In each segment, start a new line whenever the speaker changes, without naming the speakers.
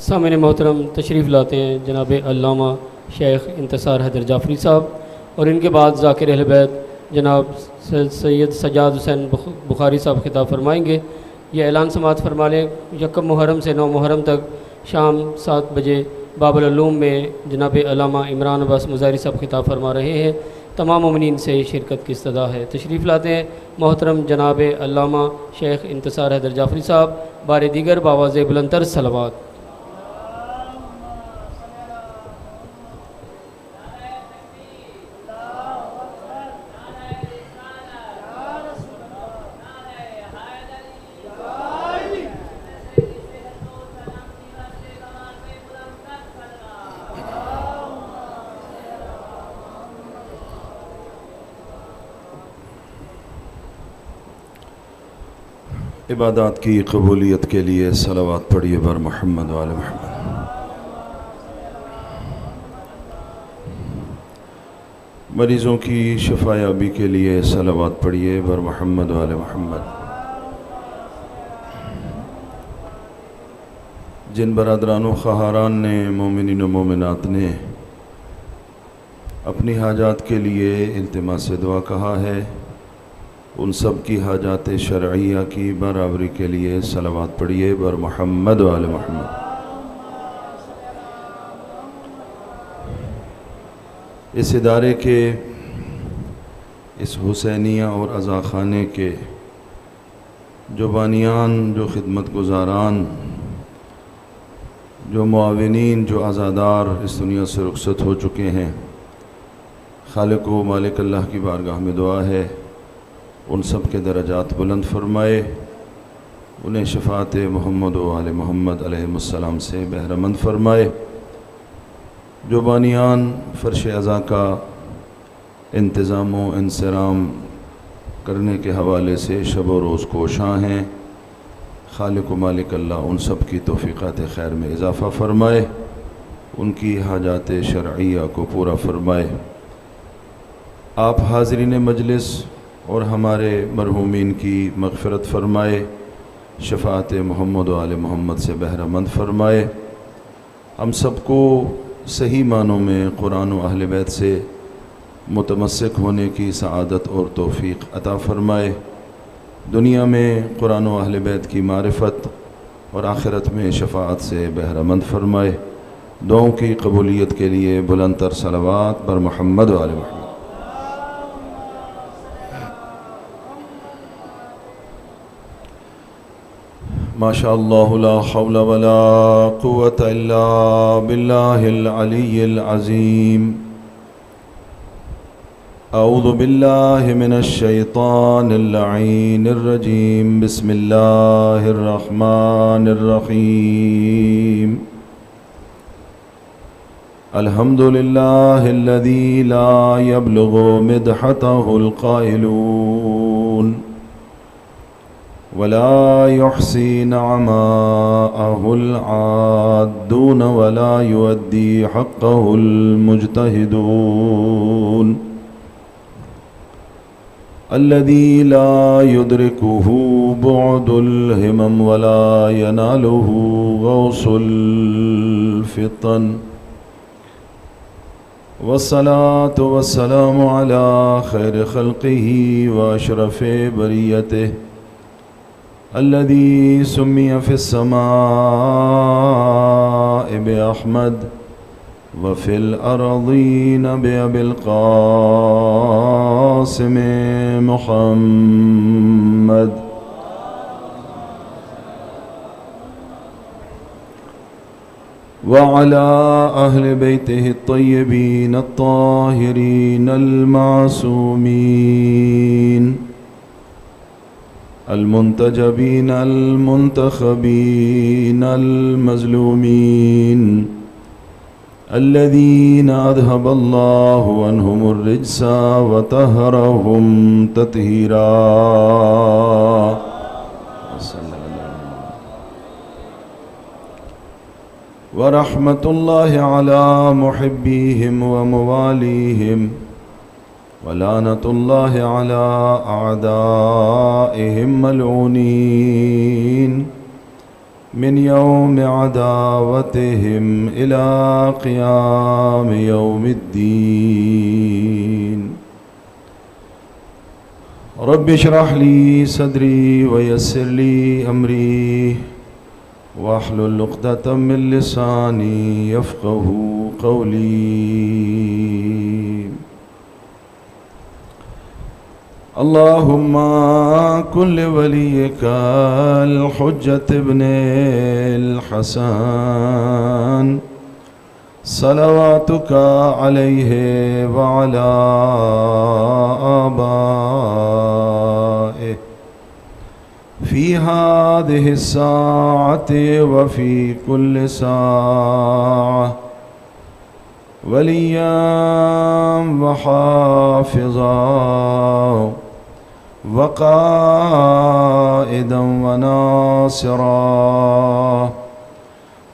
سامعین محترم، تشریف لاتے ہیں جناب علامہ شیخ انتصار حیدر جعفری صاحب، اور ان کے بعد ذاکر اہل بیت جناب سید سجاد حسین بخاری صاحب خطاب فرمائیں گے۔ یہ اعلان سماعت فرما لیں، 1 محرم سے 9 محرم تک شام 7 بجے باب العلوم میں جناب علامہ عمران عباس مظاہری صاحب خطاب فرما رہے ہیں۔ تمام مومنین سے شرکت کی استدعا ہے، تشریف لاتے ہیں محترم جناب علامہ شیخ انتصار حیدر جعفری صاحب بار دیگر باواز بلندتر صلوات۔
عبادات کی قبولیت کے لیے صلوات پڑھیے بر محمد و آل محمد۔ مریضوں کی شفا یابی کے لیے صلوات پڑھیے بر محمد و آل محمد۔ جن برادران و خواہران نے، مومنین و مومنات نے اپنی حاجات کے لیے التماس دعا کہا ہے، ان سب کی حاجات شرعیہ کی برابری کے لیے صلوات پڑھیے بر محمد و آل محمد۔ اس ادارے کے، اس حسینیہ اور عزا خانے کے جو بانیان، جو خدمت گزاران، جو معاونین، جو عزادار اس دنیا سے رخصت ہو چکے ہیں، خالق و مالک اللہ کی بارگاہ میں دعا ہے ان سب کے درجات بلند فرمائے، انہیں شفاعت محمد و آل محمد علیہ السلام سے بہرمند فرمائے۔ جو بانیان فرش عزا کا انتظام و انصرام کرنے کے حوالے سے شب و روز کوشاں ہیں، خالق و مالک اللہ ان سب کی توفیقات خیر میں اضافہ فرمائے، ان کی حاجات شرعیہ کو پورا فرمائے۔ آپ حاضرین مجلس اور ہمارے مرحومین کی مغفرت فرمائے، شفاعت محمد و آل محمد سے بہرمند فرمائے۔ ہم سب کو صحیح معنوں میں قرآن و اہل بیت سے متمسک ہونے کی سعادت اور توفیق عطا فرمائے، دنیا میں قرآن و اہل بیت کی معرفت اور آخرت میں شفاعت سے بہرمند فرمائے۔ دعاؤں کی قبولیت کے لیے بلند تر صلوات بر محمد و آل محمد۔ ما شاء اللہ لا حول ولا قوة الا باللہ العلی العظیم۔ اعوذ باللہ من الشیطان اللعین الرجیم، بسم اللہ الرحمن الرحیم۔ الحمد للہ الذی لا یبلغ مدحتہ القائلون ولا يحصي نعماءه العادون ولا يؤدي حقه المجتهدون الذي لا يدركه بعد الهمم ولا يناله غوص الفطن، والصلاة والسلام على خير خلقه وأشرف بريته الذي سمي في السماء بأحمد وفي الأرضين بأبي القاسم محمد، وعلى أهل بيته الطيبين الطاهرين المعصومين المنتجبين المنتخبين المظلومين الذين أذهب الله عنهم الرجس وطهرهم تطهيرا، ورحمة الله على محبيهم ومواليهم، ولعنة الله على أعدائهم ملعونين من يوم عداوتهم إلى قيام يوم الدين رب اشرح لي صدري ويسر لي أمري واحلل عقدة من لساني يفقهوا قولي اللهم كن لوليك الحجة ابن الحسن صلواتك عليه وعلى آبائه في هذه الساعة وفي كل ساعة وليا وحافظا وقائدا وناصرا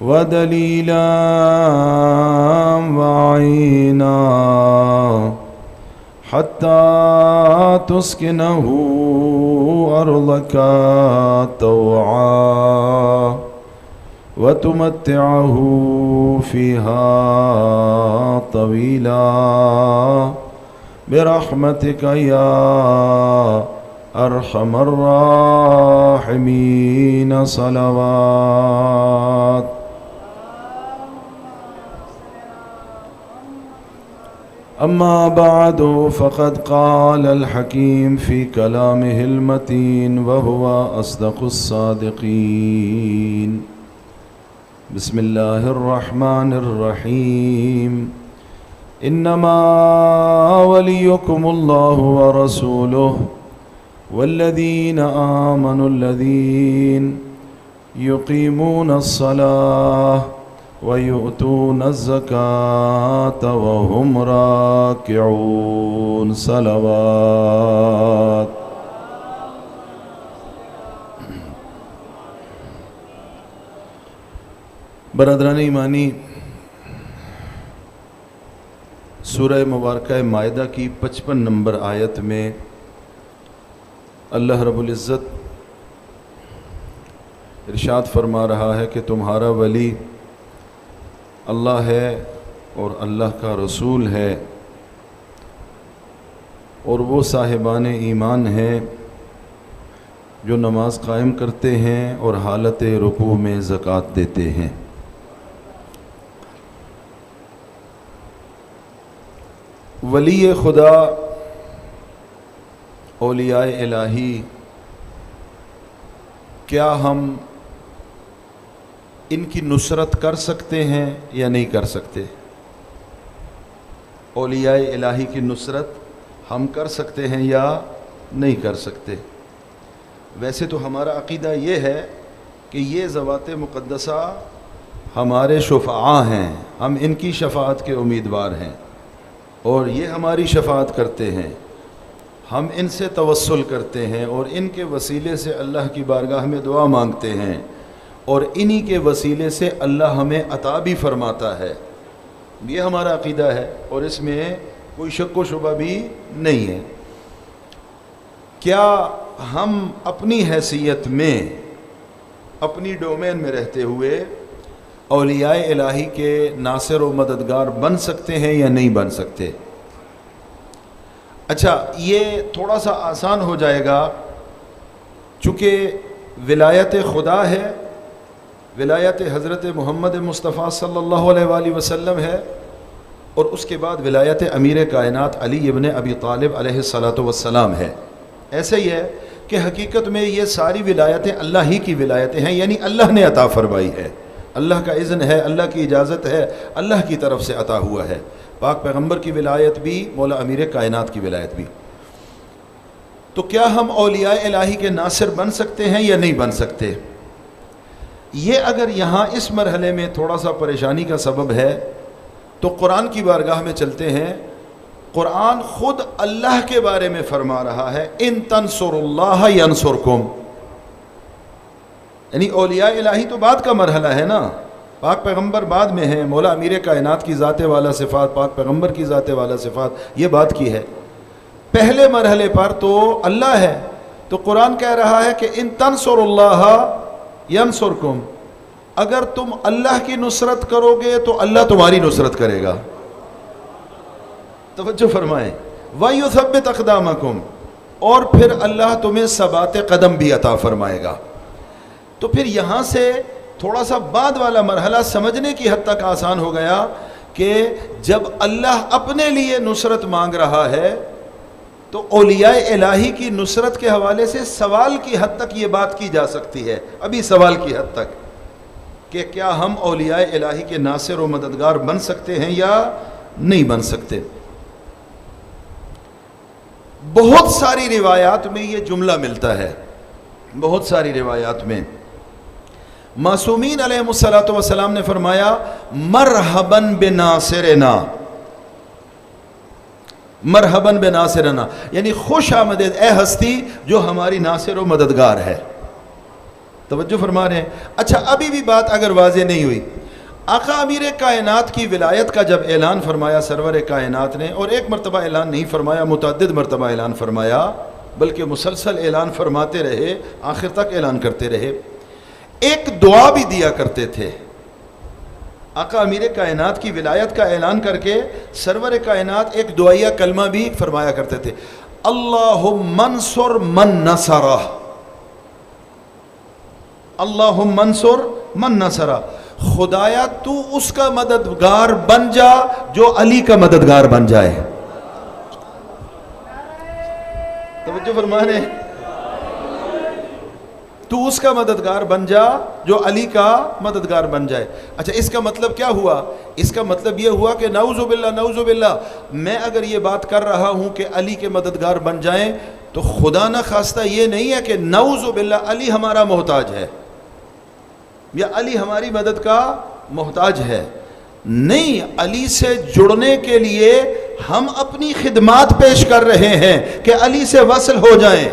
ودليلا وعينا حتى تسكنه أرضك طوعا وتمتعه فيها طويلا برحمتك يا أرحم الراحمين صلوات أما بعد فقد قال الحكيم في كلامه المتين وهو أصدق الصادقين بسم الله الرحمن الرحيم إنما وليكم الله ورسوله والذين آمنوا الذين يقيمون الصلاة ويؤتون الزكاة وهم راكعون صلوات برادران ایمانی، سورہ مبارکہ مائدہ کی 55 نمبر آیت میں اللہ رب العزت ارشاد فرما رہا ہے کہ تمہارا ولی اللہ ہے اور اللہ کا رسول ہے، اور وہ صاحبان ایمان ہیں جو نماز قائم کرتے ہیں اور حالت رکوع میں زکوٰۃ دیتے ہیں۔ ولی خدا، اولیاء الہی، کیا ہم ان کی نصرت کر سکتے ہیں یا نہیں کر سکتے؟ اولیاء الہی کی نصرت ہم کر سکتے ہیں یا نہیں کر سکتے؟ ویسے تو ہمارا عقیدہ یہ ہے کہ یہ ذوات مقدسہ ہمارے شفعاء ہیں، ہم ان کی شفاعت کے امیدوار ہیں اور یہ ہماری شفاعت کرتے ہیں، ہم ان سے توسل کرتے ہیں اور ان کے وسیلے سے اللہ کی بارگاہ میں دعا مانگتے ہیں، اور انہی کے وسیلے سے اللہ ہمیں عطا بھی فرماتا ہے۔ یہ ہمارا عقیدہ ہے اور اس میں کوئی شک و شبہ بھی نہیں ہے۔ کیا ہم اپنی حیثیت میں، اپنی ڈومین میں رہتے ہوئے اولیاء الہی کے ناصر و مددگار بن سکتے ہیں یا نہیں بن سکتے؟ اچھا، یہ تھوڑا سا آسان ہو جائے گا، چونکہ ولایت خدا ہے، ولایت حضرت محمد مصطفیٰ صلی اللہ علیہ وآلہ وسلم ہے، اور اس کے بعد ولایت امیر کائنات علی ابن ابی طالب علیہ السلام ہے۔ ایسے ہی ہے کہ حقیقت میں یہ ساری ولایتیں اللہ ہی کی ولایتیں ہیں، یعنی اللہ نے عطا فرمائی ہے، اللہ کا اذن ہے، اللہ کی اجازت ہے، اللہ کی طرف سے عطا ہوا ہے۔ پاک پیغمبر کی ولایت بھی، مولا امیر کائنات کی ولایت بھی۔ تو کیا ہم اولیاء الہی کے ناصر بن سکتے ہیں یا نہیں بن سکتے؟ یہ اگر یہاں اس مرحلے میں تھوڑا سا پریشانی کا سبب ہے تو قرآن کی بارگاہ میں چلتے ہیں۔ قرآن خود اللہ کے بارے میں فرما رہا ہے، ان تنصر اللہ ینصرکم، یعنی اولیاء الہی تو بعد کا مرحلہ ہے نا، پاک پیغمبر بعد میں ہیں، مولا امیر کائنات کی ذات والا صفات، پاک پیغمبر کی ذات والا صفات، یہ بات کی ہے۔ پہلے مرحلے پر تو اللہ ہے، تو قرآن کہہ رہا ہے کہ ان تنصر اللہ ینصرکم، اگر تم اللہ کی نصرت کرو گے تو اللہ تمہاری نصرت کرے گا. توجہ فرمائیں. وَيُثَبِّتْ أَقْدَامَكُمْ، اور پھر اللہ تمہیں ثبات قدم بھی عطا فرمائے گا. تو پھر یہاں سے تھوڑا سا بعد والا مرحلہ سمجھنے کی حد تک آسان ہو گیا کہ جب اللہ اپنے لیے نصرت مانگ رہا ہے تو اولیاء الہی کی نصرت کے حوالے سے سوال کی حد تک یہ بات کی جا سکتی ہے، ابھی سوال کی حد تک، کہ کیا ہم اولیاء الہی کے ناصر و مددگار بن سکتے ہیں یا نہیں بن سکتے. بہت ساری روایات میں یہ جملہ ملتا ہے، بہت ساری روایات میں. معصومین علیہ الصلوۃ والسلام نے فرمایا مرحباً بناصرنا، مرحباً بناصرنا، یعنی خوش آمدید اے ہستی جو ہماری ناصر و مددگار ہے. توجہ فرما رہے ہیں. اچھا ابھی بھی بات اگر واضح نہیں ہوئی، آقا امیر کائنات کی ولایت کا جب اعلان فرمایا سرور کائنات نے، اور ایک مرتبہ اعلان نہیں فرمایا، متعدد مرتبہ اعلان فرمایا، بلکہ مسلسل اعلان فرماتے رہے، آخر تک اعلان کرتے رہے. ایک دعا بھی دیا کرتے تھے. آقا امیر کائنات کی ولایت کا اعلان کر کے سرور کائنات ایک دعائیہ کلمہ بھی فرمایا کرتے تھے، اللہم انصر من نصرہ، اللہم انصر من نصرہ، خدایا تو اس کا مددگار بن جا جو علی کا مددگار بن جائے. توجہ فرمانے، تو اس کا مددگار بن جا جو علی کا مددگار بن جائے. اچھا اس کا مطلب کیا ہوا؟ اس کا مطلب یہ ہوا کہ نعوذ باللہ نعوذ باللہ، میں اگر یہ بات کر رہا ہوں کہ علی کے مددگار بن جائیں تو خدا نہ خواستہ یہ نہیں ہے کہ نعوذ باللہ علی ہمارا محتاج ہے یا علی ہماری مدد کا محتاج ہے. نہیں، علی سے جڑنے کے لیے ہم اپنی خدمات پیش کر رہے ہیں کہ علی سے وصل ہو جائیں،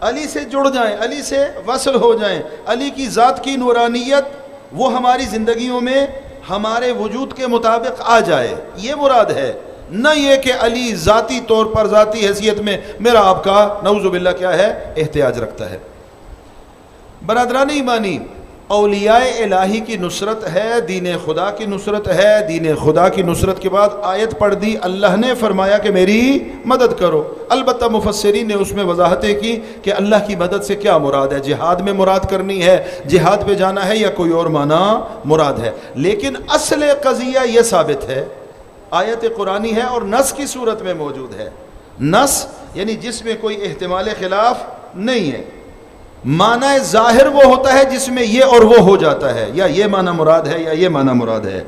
علی سے جڑ جائیں، علی سے وصل ہو جائیں. علی کی ذات کی نورانیت وہ ہماری زندگیوں میں ہمارے وجود کے مطابق آ جائے، یہ مراد ہے. نہ یہ کہ علی ذاتی طور پر ذاتی حیثیت میں میرا آپ کا نعوذ باللہ کیا ہے احتیاج رکھتا ہے. برادران ایمانی، اولیاء الہی کی نصرت ہے، دین خدا کی نصرت ہے. دین خدا کی نصرت کے بعد آیت پڑھ دی، اللہ نے فرمایا کہ میری مدد کرو. البتہ مفسرین نے اس میں وضاحتیں کی کہ اللہ کی مدد سے کیا مراد ہے، جہاد میں مراد کرنی ہے، جہاد پہ جانا ہے، یا کوئی اور معنی مراد ہے. لیکن اصل قضیہ یہ ثابت ہے، آیت قرآنی ہے اور نص کی صورت میں موجود ہے. نص یعنی جس میں کوئی احتمال خلاف نہیں ہے. معنی ظاہر وہ ہوتا ہے جس میں یہ اور وہ ہو جاتا ہے، یا یہ معنی مراد ہے یا یہ معنی مراد ہے.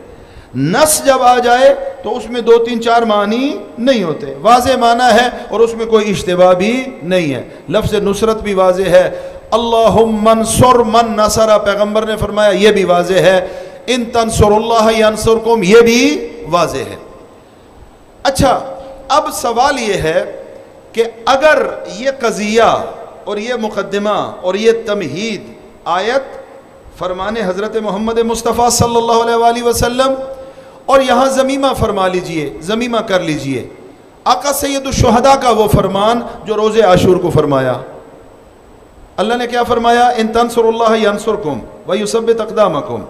نص جب آ جائے تو اس میں 2 3 4 معنی نہیں ہوتے، واضح معنی ہے اور اس میں کوئی اشتباہ بھی نہیں ہے. لفظ نصرت بھی واضح ہے، اللہم انصر من نصر، پیغمبر نے فرمایا یہ بھی واضح ہے، ان تنصر اللہ ینصرکم یہ بھی واضح ہے. اچھا اب سوال یہ ہے کہ اگر یہ قضیہ اور یہ مقدمہ اور یہ تمہید آیت فرمان حضرت محمد مصطفیٰ صلی اللہ علیہ وآلہ وسلم، اور یہاں ضمیمہ فرما لیجئے، ضمیمہ کر لیجئے آقا سید الشہداء کا وہ فرمان جو روز عاشور کو فرمایا. اللہ نے کیا فرمایا؟ ان تنصر اللہ ینصرکم ویثبت اقدامکم.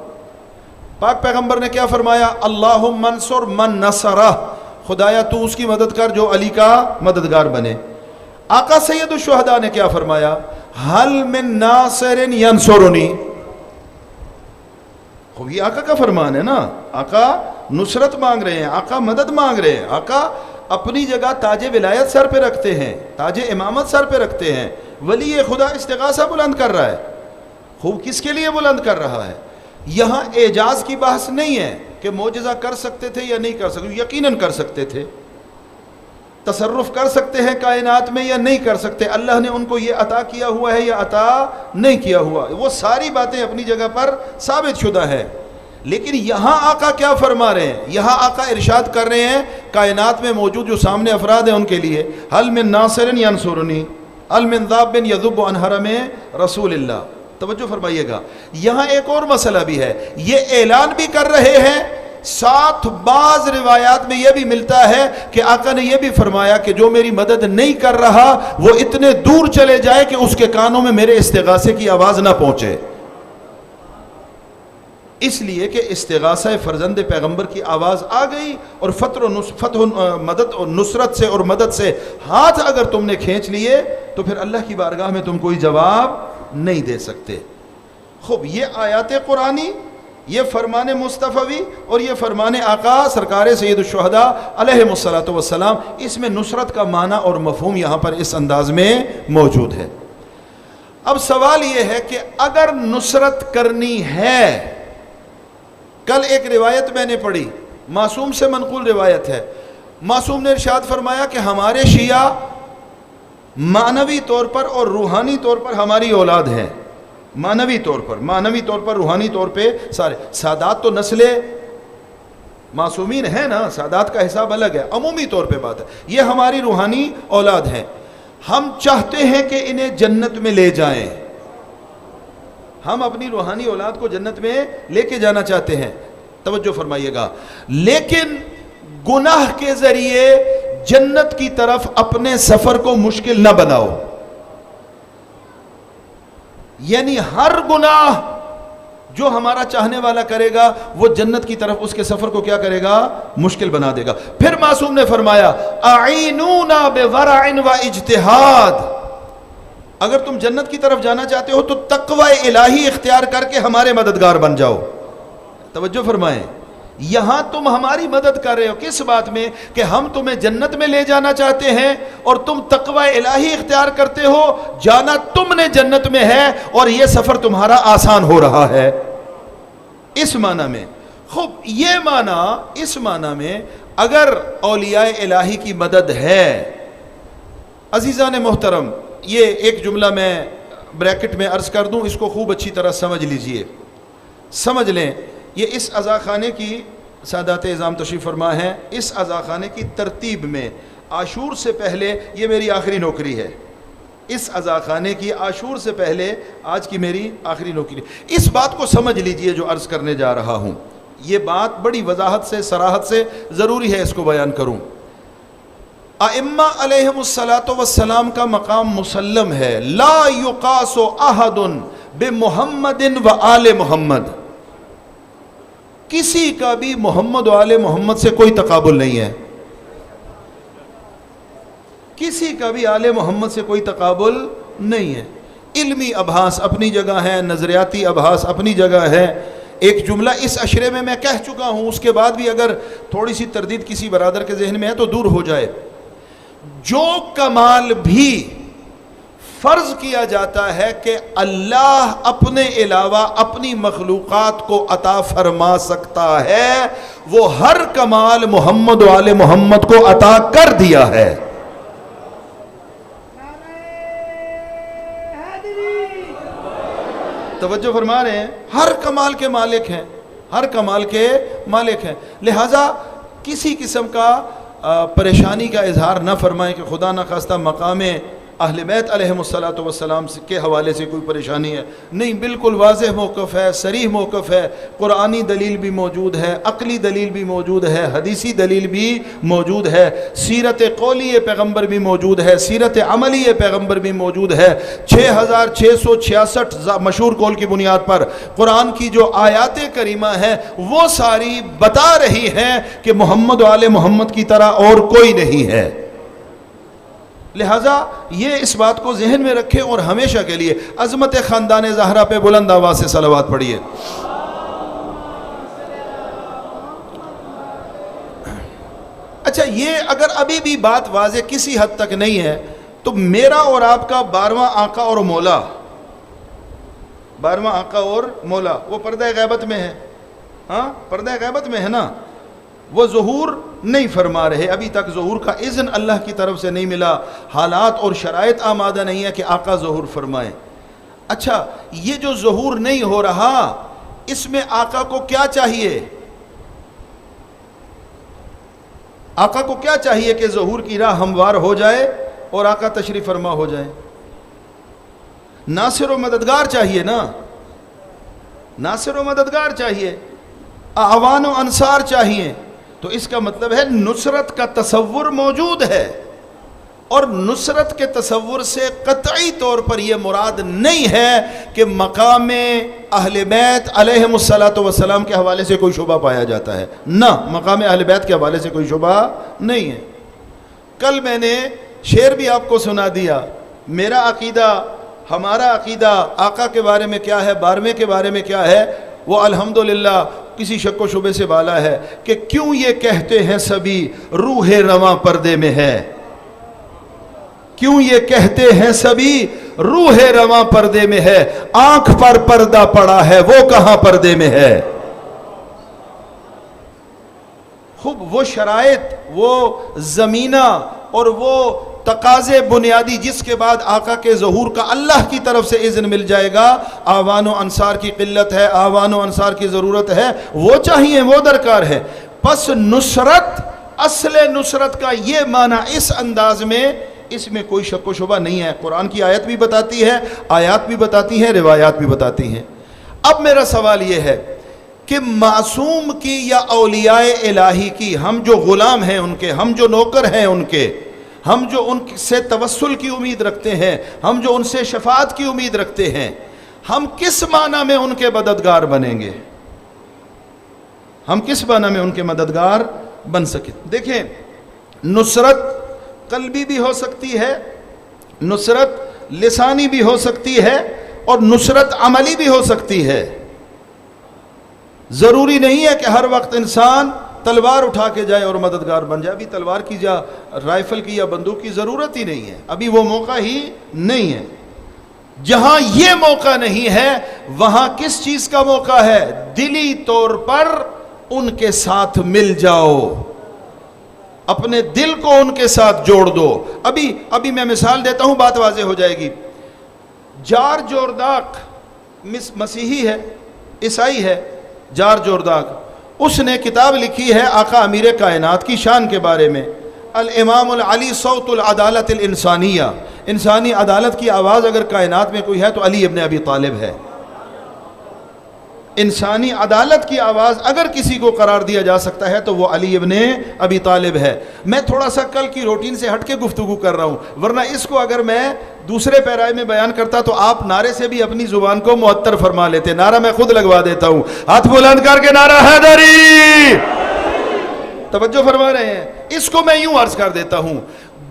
پاک پیغمبر نے کیا فرمایا؟ اللہم انصر من نصرہ، خدایا تو اس کی مدد کر جو علی کا مددگار بنے. آقا سید الشہداء نے کیا فرمایا؟ حل من ناصر ینصرنی. خوب یہ آقا کا فرمان ہے نا، آقا نصرت مانگ رہے ہیں، آقا مدد مانگ رہے ہیں. آقا اپنی جگہ تاج ولایت سر پہ رکھتے ہیں، تاج امامت سر پہ رکھتے ہیں. ولی خدا استغاثہ بلند کر رہا ہے. خوب کس کے لیے بلند کر رہا ہے؟ یہاں اعجاز کی بحث نہیں ہے کہ معجزہ کر سکتے تھے یا نہیں کر سکتے، یقیناً کر سکتے تھے. تصرف کر سکتے ہیں کائنات میں یا نہیں کر سکتے، اللہ نے ان کو یہ عطا کیا ہوا ہے یا عطا نہیں کیا ہوا، وہ ساری باتیں اپنی جگہ پر ثابت شدہ ہے. لیکن یہاں آقا کیا فرما رہے ہیں؟ یہاں آقا ارشاد کر رہے ہیں کائنات میں موجود جو سامنے افراد ہیں ان کے لیے، حل من ناصر ینصرنی، حل من ذاب یذب عن حرم رسول اللہ. توجہ فرمائیے گا، یہاں ایک اور مسئلہ بھی ہے. یہ اعلان بھی کر رہے ہیں، ساتھ بعض روایات میں یہ بھی ملتا ہے کہ آقا نے یہ بھی فرمایا کہ جو میری مدد نہیں کر رہا وہ اتنے دور چلے جائے کہ اس کے کانوں میں میرے استغاثے کی آواز نہ پہنچے.
اس لیے کہ استغاثہ فرزند پیغمبر کی آواز آ گئی اور فتح مدد اور نصرت سے اور مدد سے ہاتھ اگر تم نے کھینچ لیے تو پھر اللہ کی بارگاہ میں تم کوئی جواب نہیں دے سکتے. خوب یہ آیات قرآنی، یہ فرمان مصطفی اور یہ فرمان آقا سرکار سید الشہداء علیہ الصلوۃ والسلام، اس میں نصرت کا معنی اور مفہوم یہاں پر اس انداز میں موجود ہے. اب سوال یہ ہے کہ اگر نصرت کرنی ہے، کل ایک روایت میں نے پڑھی، معصوم سے منقول روایت ہے، معصوم نے ارشاد فرمایا کہ ہمارے شیعہ معنوی طور پر اور روحانی طور پر ہماری اولاد ہیں. معنوی طور پر روحانی طور پہ سارے سادات تو نسل معصومین ہیں نا، سادات کا حساب الگ ہے، عمومی طور پہ بات ہے، یہ ہماری روحانی اولاد ہیں. ہم چاہتے ہیں کہ انہیں جنت میں لے جائیں، ہم اپنی روحانی اولاد کو جنت میں لے کے جانا چاہتے ہیں. توجہ فرمائیے گا، لیکن گناہ کے ذریعے جنت کی طرف اپنے سفر کو مشکل نہ بناؤ. یعنی ہر گناہ جو ہمارا چاہنے والا کرے گا وہ جنت کی طرف اس کے سفر کو کیا کرے گا؟ مشکل بنا دے گا. پھر معصوم نے فرمایا اعینونا بورع و اجتہاد، اگر تم جنت کی طرف جانا چاہتے ہو تو تقوی الہی اختیار کر کے ہمارے مددگار بن جاؤ. توجہ فرمائیں، یہاں تم ہماری مدد کر رہے ہو کس بات میں؟ کہ ہم تمہیں جنت میں لے جانا چاہتے ہیں اور تم تقوی الہی اختیار کرتے ہو، جانا تم نے جنت میں ہے اور یہ سفر تمہارا آسان ہو رہا ہے. اس معنی میں خوب، یہ معنی اس معنی میں اگر اولیاء الہی کی مدد ہے. عزیزان محترم، یہ ایک جملہ میں بریکٹ میں عرض کر دوں، اس کو خوب اچھی طرح سمجھ لیجئے، سمجھ لیں. یہ اس عزا خانے کی سادات اعظام تشریف فرما ہے، اس عزا خانے کی ترتیب میں عاشور سے پہلے یہ میری آخری نوکری ہے. اس عزا خانے کی عاشور سے پہلے آج کی میری آخری نوکری. اس بات کو سمجھ لیجئے جو عرض کرنے جا رہا ہوں، یہ بات بڑی وضاحت سے صراحت سے ضروری ہے اس کو بیان کروں. ائمہ علیہم الصلاۃ والسلام کا مقام مسلم ہے، لا یقاس احد بمحمد و آل محمد، کسی کا بھی محمد و آل محمد سے کوئی تقابل نہیں ہے، کسی کا بھی آل محمد سے کوئی تقابل نہیں ہے. علمی ابحاث اپنی جگہ ہے، نظریاتی ابحاث اپنی جگہ ہے. ایک جملہ اس اشرے میں کہہ چکا ہوں، اس کے بعد بھی اگر تھوڑی سی تردید کسی برادر کے ذہن میں ہے تو دور ہو جائے. جو کمال بھی فرض کیا جاتا ہے کہ اللہ اپنے علاوہ اپنی مخلوقات کو عطا فرما سکتا ہے، وہ ہر کمال محمد و آل محمد کو عطا کر دیا ہے. توجہ فرما رہے ہیں، ہر کمال کے مالک ہیں، ہر کمال کے مالک ہیں. لہذا کسی قسم کا پریشانی کا اظہار نہ فرمائیں کہ خدا نہ خواستہ مقام اہل بیت علیہم الصلاۃ والسلام کے حوالے سے کوئی پریشانی ہے. نہیں، بالکل واضح موقف ہے، صریح موقف ہے. قرآنی دلیل بھی موجود ہے، عقلی دلیل بھی موجود ہے، حدیثی دلیل بھی موجود ہے، سیرت قولی پیغمبر بھی موجود ہے، سیرت عملی پیغمبر بھی موجود ہے. 6666 مشہور قول کی بنیاد پر قرآن کی جو آیات کریمہ ہیں وہ ساری بتا رہی ہیں کہ محمد و آل محمد کی طرح اور کوئی نہیں ہے. لہٰذا یہ اس بات کو ذہن میں رکھیں اور ہمیشہ کے لیے عظمت خاندان زہرا پہ بلند آواز سے صلوات پڑھیے. اچھا، یہ اگر ابھی بھی بات واضح کسی حد تک نہیں ہے تو میرا اور آپ کا 12واں آقا اور مولا، 12واں آقا اور مولا وہ پردہ غیبت میں ہے. ہاں، پردہ غیبت میں ہے نا، وہ ظہور نہیں فرما رہے. ابھی تک ظہور کا اذن اللہ کی طرف سے نہیں ملا، حالات اور شرائط آمادہ نہیں ہے کہ آقا ظہور فرمائیں. اچھا، یہ جو ظہور نہیں ہو رہا، اس میں آقا کو کیا چاہیے؟ آقا کو کیا چاہیے کہ ظہور کی راہ ہموار ہو جائے اور آقا تشریف فرما ہو جائے؟ ناصر و مددگار چاہیے نا، ناصر و مددگار چاہیے، اعوان و انصار چاہیے. تو اس کا مطلب ہے نصرت کا تصور موجود ہے اور نصرت کے تصور سے قطعی طور پر یہ مراد نہیں ہے کہ مقام اہل بیت علیہم الصلاۃ والسلام کے حوالے سے کوئی شبہ پایا جاتا ہے، نہ، مقام اہل بیت کے حوالے سے کوئی شبہ نہیں ہے۔ کل میں نے شعر بھی آپ کو سنا دیا، میرا عقیدہ، ہمارا عقیدہ آقا کے بارے میں کیا ہے، بارہویں کے بارے میں کیا ہے، وہ الحمدللہ کسی شک و شبے سے بالا ہے کہ کیوں یہ کہتے ہیں سبھی روح رواں پردے میں ہے، کیوں یہ کہتے ہیں سبھی روح رواں پردے میں ہے، آنکھ پر پردہ پڑا ہے وہ کہاں پردے میں ہے۔ خوب وہ شرائط، وہ زمینہ اور وہ تقاضے بنیادی جس کے بعد آقا کے ظہور کا اللہ کی طرف سے اذن مل جائے گا، آوان و انصار کی قلت ہے، آوان و انصار کی ضرورت ہے، وہ چاہیے، وہ درکار ہے۔ پس نصرت، اصل نصرت کا یہ معنی اس انداز میں، اس میں کوئی شک و شبہ نہیں ہے، قرآن کی آیت بھی بتاتی ہے، آیات بھی بتاتی ہیں، روایات بھی بتاتی ہیں۔ اب میرا سوال یہ ہے کہ معصوم کی یا اولیاء الہی کی، ہم جو غلام ہیں ان کے، ہم جو نوکر ہیں ان کے، ہم جو ان سے توسل کی امید رکھتے ہیں، ہم جو ان سے شفاعت کی امید رکھتے ہیں، ہم کس معنی میں ان کے مددگار بنیں گے؟ ہم کس معنی میں ان کے مددگار بن سکیں؟ دیکھیں، نصرت قلبی بھی ہو سکتی ہے، نصرت لسانی بھی ہو سکتی ہے، اور نصرت عملی بھی ہو سکتی ہے۔ ضروری نہیں ہے کہ ہر وقت انسان تلوار اٹھا کے جائے اور مددگار بن جائے۔ ابھی تلوار کی یا رائفل کی یا بندوق کی ضرورت ہی نہیں ہے، ابھی وہ موقع ہی نہیں ہے۔ جہاں یہ موقع نہیں ہے وہاں کس چیز کا موقع ہے؟ دلی طور پر ان کے ساتھ مل جاؤ، اپنے دل کو ان کے ساتھ جوڑ دو۔ ابھی میں مثال دیتا ہوں، بات واضح ہو جائے گی۔ جارج جورداق مسیحی ہے، عیسائی ہے، جارج جورداق، اس نے کتاب لکھی ہے آقا امیر کائنات کی شان کے بارے میں، الامام العلی صوت العدالت الانسانیہ، انسانی عدالت کی آواز اگر کائنات میں کوئی ہے تو علی ابن ابی طالب ہے۔ انسانی عدالت کی آواز اگر کسی کو قرار دیا جا سکتا ہے تو وہ علی ابن ابی طالب ہے۔ میں تھوڑا سا کل کی روٹین سے ہٹ کے گفتگو کر رہا ہوں، ورنہ اس کو اگر میں دوسرے پیرائے میں بیان کرتا تو آپ نعرے سے بھی اپنی زبان کو معطر فرما لیتے۔ نعرہ میں خود لگوا دیتا ہوں، ہاتھ بلند کر کے نعرہ حیدری، توجہ فرما رہے ہیں؟ اس کو میں یوں عرض کر دیتا ہوں،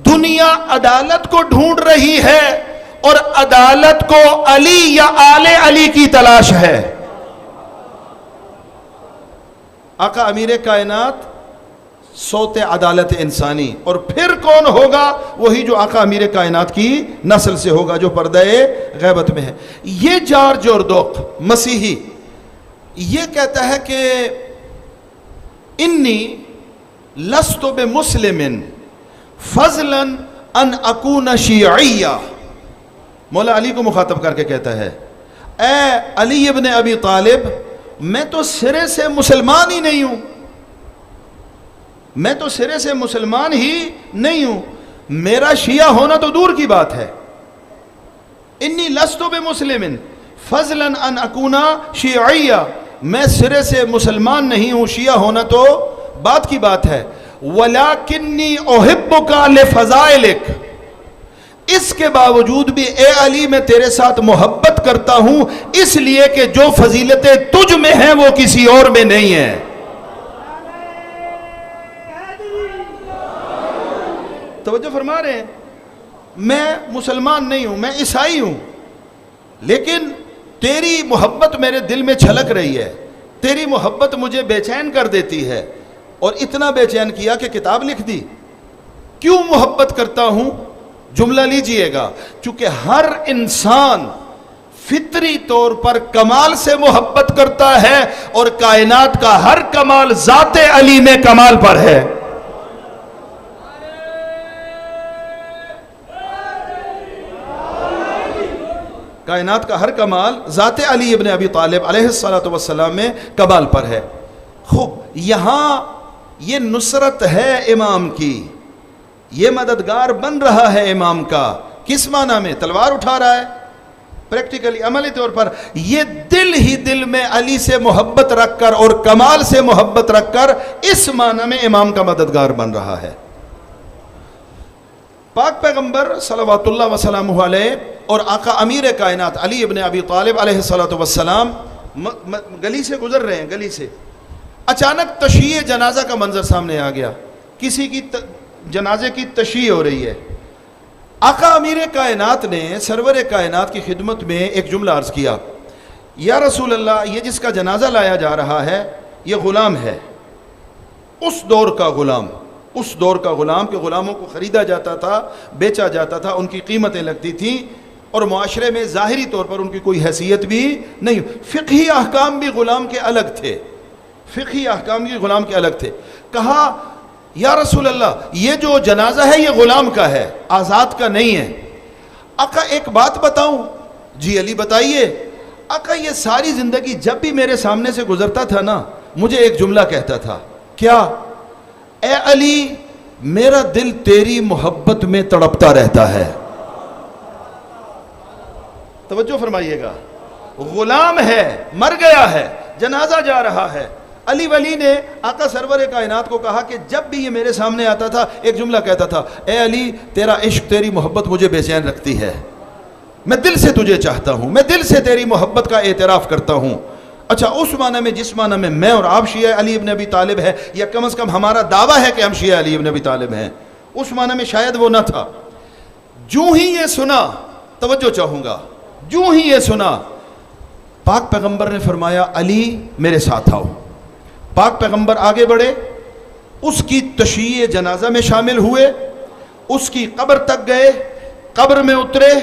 دنیا عدالت کو ڈھونڈ رہی ہے اور عدالت کو علی یا آل علی کی تلاش ہے۔ آقا امیر کائنات صوت عدالت انسانی، اور پھر کون ہوگا؟ وہی جو آقا امیر کائنات کی نسل سے ہوگا، جو پردہ غیبت میں ہے۔ یہ جارج جورداق مسیحی یہ کہتا ہے کہ انی لست بمسلم فضلا ان اکون شیعیہ، مولا علی کو مخاطب کر کے کہتا ہے، اے علی ابن ابی طالب، میں تو سرے سے مسلمان ہی نہیں ہوں، میں تو سرے سے مسلمان ہی نہیں ہوں، میرا شیعہ ہونا تو دور کی بات ہے۔ انی لست بمسلم فضلا ان اکون شیعیہ، میں سرے سے مسلمان نہیں ہوں، شیعہ ہونا تو بات کی بات ہے۔ وَلَكِنِّي أُحِبُّكَ لِفَضَائِلِكَ، اس کے باوجود بھی اے علی میں تیرے ساتھ محبت کرتا ہوں، اس لیے کہ جو فضیلتیں تجھ میں ہیں وہ کسی اور میں نہیں ہیں۔ توجہ فرما رہے ہیں؟ میں مسلمان نہیں ہوں، میں عیسائی ہوں، لیکن تیری محبت میرے دل میں چھلک رہی ہے، تیری محبت مجھے بے چین کر دیتی ہے، اور اتنا بے چین کیا کہ کتاب لکھ دی۔ کیوں محبت کرتا ہوں؟ جملہ لیجئے گا، چونکہ ہر انسان فطری طور پر کمال سے محبت کرتا ہے، اور کائنات کا ہر کمال ذات علی میں کمال پر ہے۔ کائنات کا ہر کمال ذات علی ابن ابی طالب علیہ السلام میں کمال پر ہے۔ خوب، یہاں یہ نصرت ہے امام کی، یہ مددگار بن رہا ہے امام کا، کس معنی میں؟ تلوار اٹھا رہا ہے، پریکٹیکلی عملی طور پر یہ دل ہی دل میں علی سے محبت رکھ کر اور کمال سے محبت رکھ کر اس معنی میں امام کا مددگار بن رہا ہے۔ پاک پیغمبر صلوات اللہ وسلامہ علیہ اور آقا امیر کائنات علی ابن ابی طالب علیہ الصلوۃ والسلام گلی سے گزر رہے ہیں، گلی سے اچانک تشییع جنازہ کا منظر سامنے آ گیا، کسی کی جنازے کی تشییع ہو رہی ہے۔ آقا امیر کائنات نے سرور کائنات کی خدمت میں ایک جملہ عرض کیا، یا رسول اللہ، یہ جس کا جنازہ لایا جا رہا ہے یہ غلام ہے، اس دور کا غلام، اس دور کا غلام کہ غلاموں کو خریدا جاتا تھا، بیچا جاتا تھا، ان کی قیمتیں لگتی تھیں اور معاشرے میں ظاہری طور پر ان کی کوئی حیثیت بھی نہیں، فقہی احکام بھی غلام کے الگ تھے، فقہی احکام بھی غلام کے الگ تھے۔ کہا یا رسول اللہ، یہ جو جنازہ ہے یہ غلام کا ہے، آزاد کا نہیں ہے۔ آقا ایک بات بتاؤں؟ جی علی بتائیے۔ آقا یہ ساری زندگی جب بھی میرے سامنے سے گزرتا تھا نا، مجھے ایک جملہ کہتا تھا، کیا؟ اے علی، میرا دل تیری محبت میں تڑپتا رہتا ہے۔ توجہ فرمائیے گا، غلام ہے، مر گیا ہے، جنازہ جا رہا ہے۔ علی ولی نے آقا سرور کائنات کو کہا کہ جب بھی یہ میرے سامنے آتا تھا ایک جملہ کہتا تھا، اے علی، تیرا عشق، تیری محبت مجھے بے چین رکھتی ہے، میں دل سے تجھے چاہتا ہوں، میں دل سے تیری محبت کا اعتراف کرتا ہوں۔ اچھا، اس معنی میں جس معنی میں اور آپ شیعہ علی ابن ابی طالب ہے، یا کم از کم ہمارا دعویٰ ہے کہ ہم شیعہ علی ابن ابی طالب ہیں، اس معنی میں شاید وہ نہ تھا۔ جو ہی یہ سنا، توجہ چاہوں گا، جو ہی یہ سنا، پاک پیغمبر نے فرمایا، علی میرے ساتھ آؤ۔ پاک پیغمبر آگے بڑھے، اس کی تشییع جنازہ میں شامل ہوئے، اس کی قبر تک گئے، قبر میں اترے۔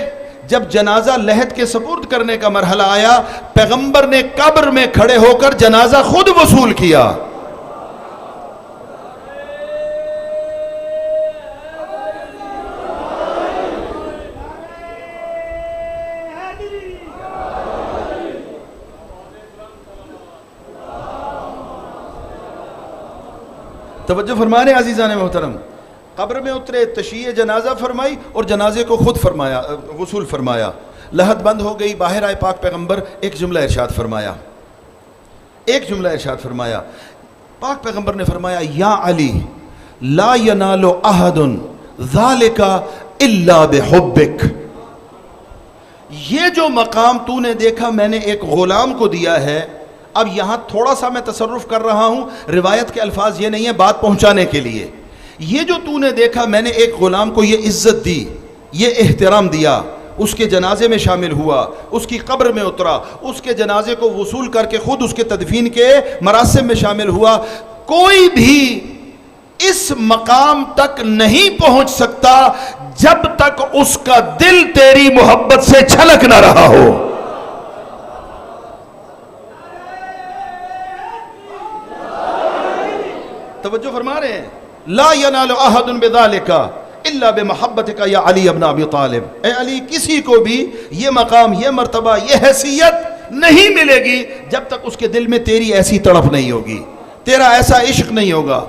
جب جنازہ لحد کے سپرد کرنے کا مرحلہ آیا، پیغمبر نے قبر میں کھڑے ہو کر جنازہ خود وصول کیا۔ توجہ فرما رہے عزیزان محترم، قبر میں اترے، تشییع جنازہ فرمائی اور جنازے کو خود فرمایا، غسول فرمایا۔ لحد بند ہو گئی، باہر آئے پاک پیغمبر، ایک جملہ ارشاد فرمایا، ایک جملہ ارشاد فرمایا۔ پاک پیغمبر نے فرمایا، یا علی، لا ینال احد ذالک الا بحبک۔ یہ جو مقام تو نے دیکھا میں نے ایک غلام کو دیا ہے، اب یہاں تھوڑا سا میں تصرف کر رہا ہوں، روایت کے الفاظ یہ نہیں ہے، بات پہنچانے کے لیے۔ یہ جو تو نے دیکھا میں نے ایک غلام کو یہ عزت دی، یہ احترام دیا، اس کے جنازے میں شامل ہوا، اس کی قبر میں اترا، اس کے جنازے کو وصول کر کے خود اس کے تدفین کے مراسم میں شامل ہوا۔ کوئی بھی اس مقام تک نہیں پہنچ سکتا جب تک اس کا دل تیری محبت سے چھلک نہ رہا ہو۔ توجہ فرما رہے ہیں، لا ینال احد بذالک الا بمحبتک یا علی ابن ابی طالب۔ اے علی، کسی کو بھی یہ مقام، یہ مرتبہ، یہ حیثیت نہیں ملے گی جب تک اس کے دل میں تیری ایسی تڑپ نہیں ہوگی، تیرا ایسا عشق نہیں ہوگا،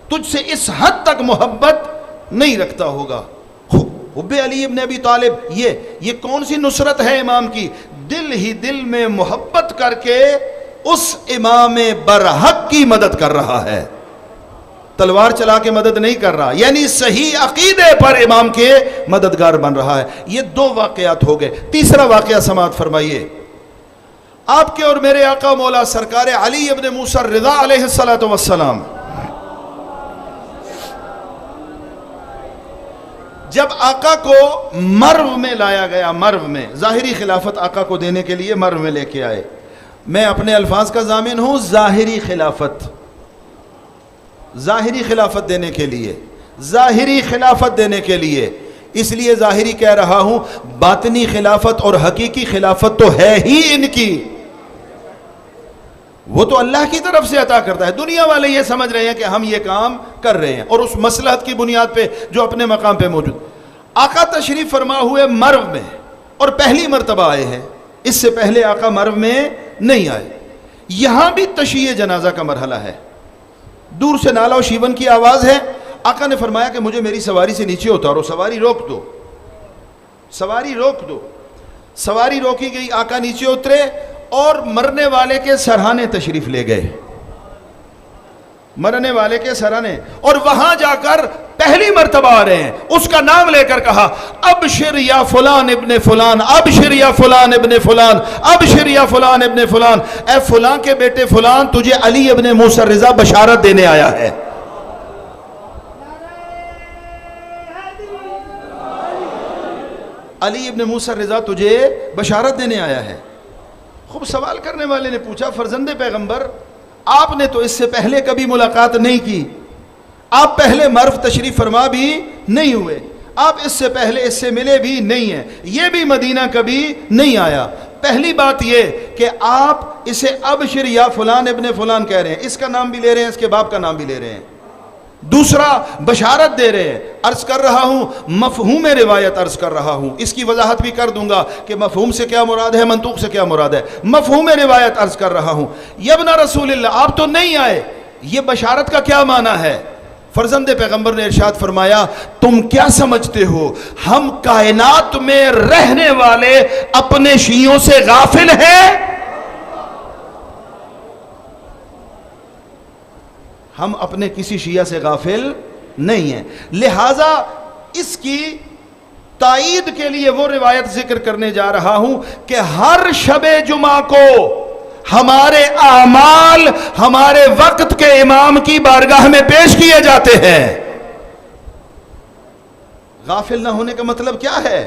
تجھ سے اس حد تک محبت نہیں رکھتا ہوگا۔ حب علی ابن ابی طالب، یہ کون سی نصرت ہے امام کی؟ دل ہی دل میں محبت کر کے اس امام برحق کی مدد کر رہا ہے، تلوار چلا کے مدد نہیں کر رہا، یعنی صحیح عقیدے پر امام کے مددگار بن رہا ہے۔ یہ دو واقعات ہو گئے۔ تیسرا واقعہ سماعت فرمائیے، آپ کے اور میرے آقا مولا سرکار علی ابن موسیٰ الرضا علیہ السلام، جب آقا کو مرو میں لایا گیا، مرو میں ظاہری خلافت آقا کو دینے کے لیے مرو میں لے کے آئے۔ میں اپنے الفاظ کا ضامن ہوں، ظاہری خلافت، ظاہری خلافت دینے کے لیے، ظاہری خلافت دینے کے لیے، اس لیے ظاہری کہہ رہا ہوں، باطنی خلافت اور حقیقی خلافت تو ہے ہی ان کی، وہ تو اللہ کی طرف سے عطا کرتا ہے۔ دنیا والے یہ سمجھ رہے ہیں کہ ہم یہ کام کر رہے ہیں، اور اس مصلحت کی بنیاد پہ جو اپنے مقام پہ موجود۔ آقا تشریف فرما ہوئے مرو میں، اور پہلی مرتبہ آئے ہیں، اس سے پہلے آقا مرو میں نہیں آئے۔ یہاں بھی تشییع جنازہ کا مرحلہ ہے، دور سے نالا و شیون کی آواز ہے۔ آقا نے فرمایا کہ مجھے میری سواری سے نیچے اتارو، سواری روک دو، سواری روک دو۔ سواری روکی گئی، آقا نیچے اترے اور مرنے والے کے سرہانے تشریف لے گئے۔ مرنے والے کے سرانے، اور وہاں جا کر پہلی مرتبہ آ رہے ہیں، اس کا نام لے کر کہا ابشر یا فلان ابن فلان، ابشر یا فلان ابن فلان، ابشر یا فلان ابن فلان، اے فلان کے بیٹے فلان، تجھے علی ابن موسیٰ الرضا بشارت دینے آیا ہے۔ علی ابن موسیٰ الرضا تجھے بشارت دینے آیا ہے۔ خوب سوال کرنے والے نے پوچھا فرزند پیغمبر، آپ نے تو اس سے پہلے کبھی ملاقات نہیں کی، آپ پہلے مرو تشریف فرما بھی نہیں ہوئے، آپ اس سے پہلے اس سے ملے بھی نہیں ہیں، یہ بھی مدینہ کبھی نہیں آیا۔ پہلی بات یہ کہ آپ اسے ابشر یا فلان ابن فلان کہہ رہے ہیں، اس کا نام بھی لے رہے ہیں، اس کے باپ کا نام بھی لے رہے ہیں۔ دوسرا بشارت دے رہے ہیں۔ عرض کر رہا ہوں مفہوم روایت عرض کر رہا ہوں، اس کی وضاحت بھی کر دوں گا کہ مفہوم سے کیا مراد ہے، منطوق سے کیا مراد ہے۔ مفہوم روایت عرض کر رہا ہوں، یبن رسول اللہ آپ تو نہیں آئے، یہ بشارت کا کیا معنی ہے؟ فرزند پیغمبر نے ارشاد فرمایا تم کیا سمجھتے ہو ہم کائنات میں رہنے والے اپنے شیعوں سے غافل ہیں؟ ہم اپنے کسی شیعہ سے غافل نہیں ہیں، لہٰذا اس کی تائید کے لیے وہ روایت ذکر کرنے جا رہا ہوں کہ ہر شب جمعہ کو ہمارے اعمال ہمارے وقت کے امام کی بارگاہ میں پیش کیے جاتے ہیں۔ غافل نہ ہونے کا مطلب کیا ہے؟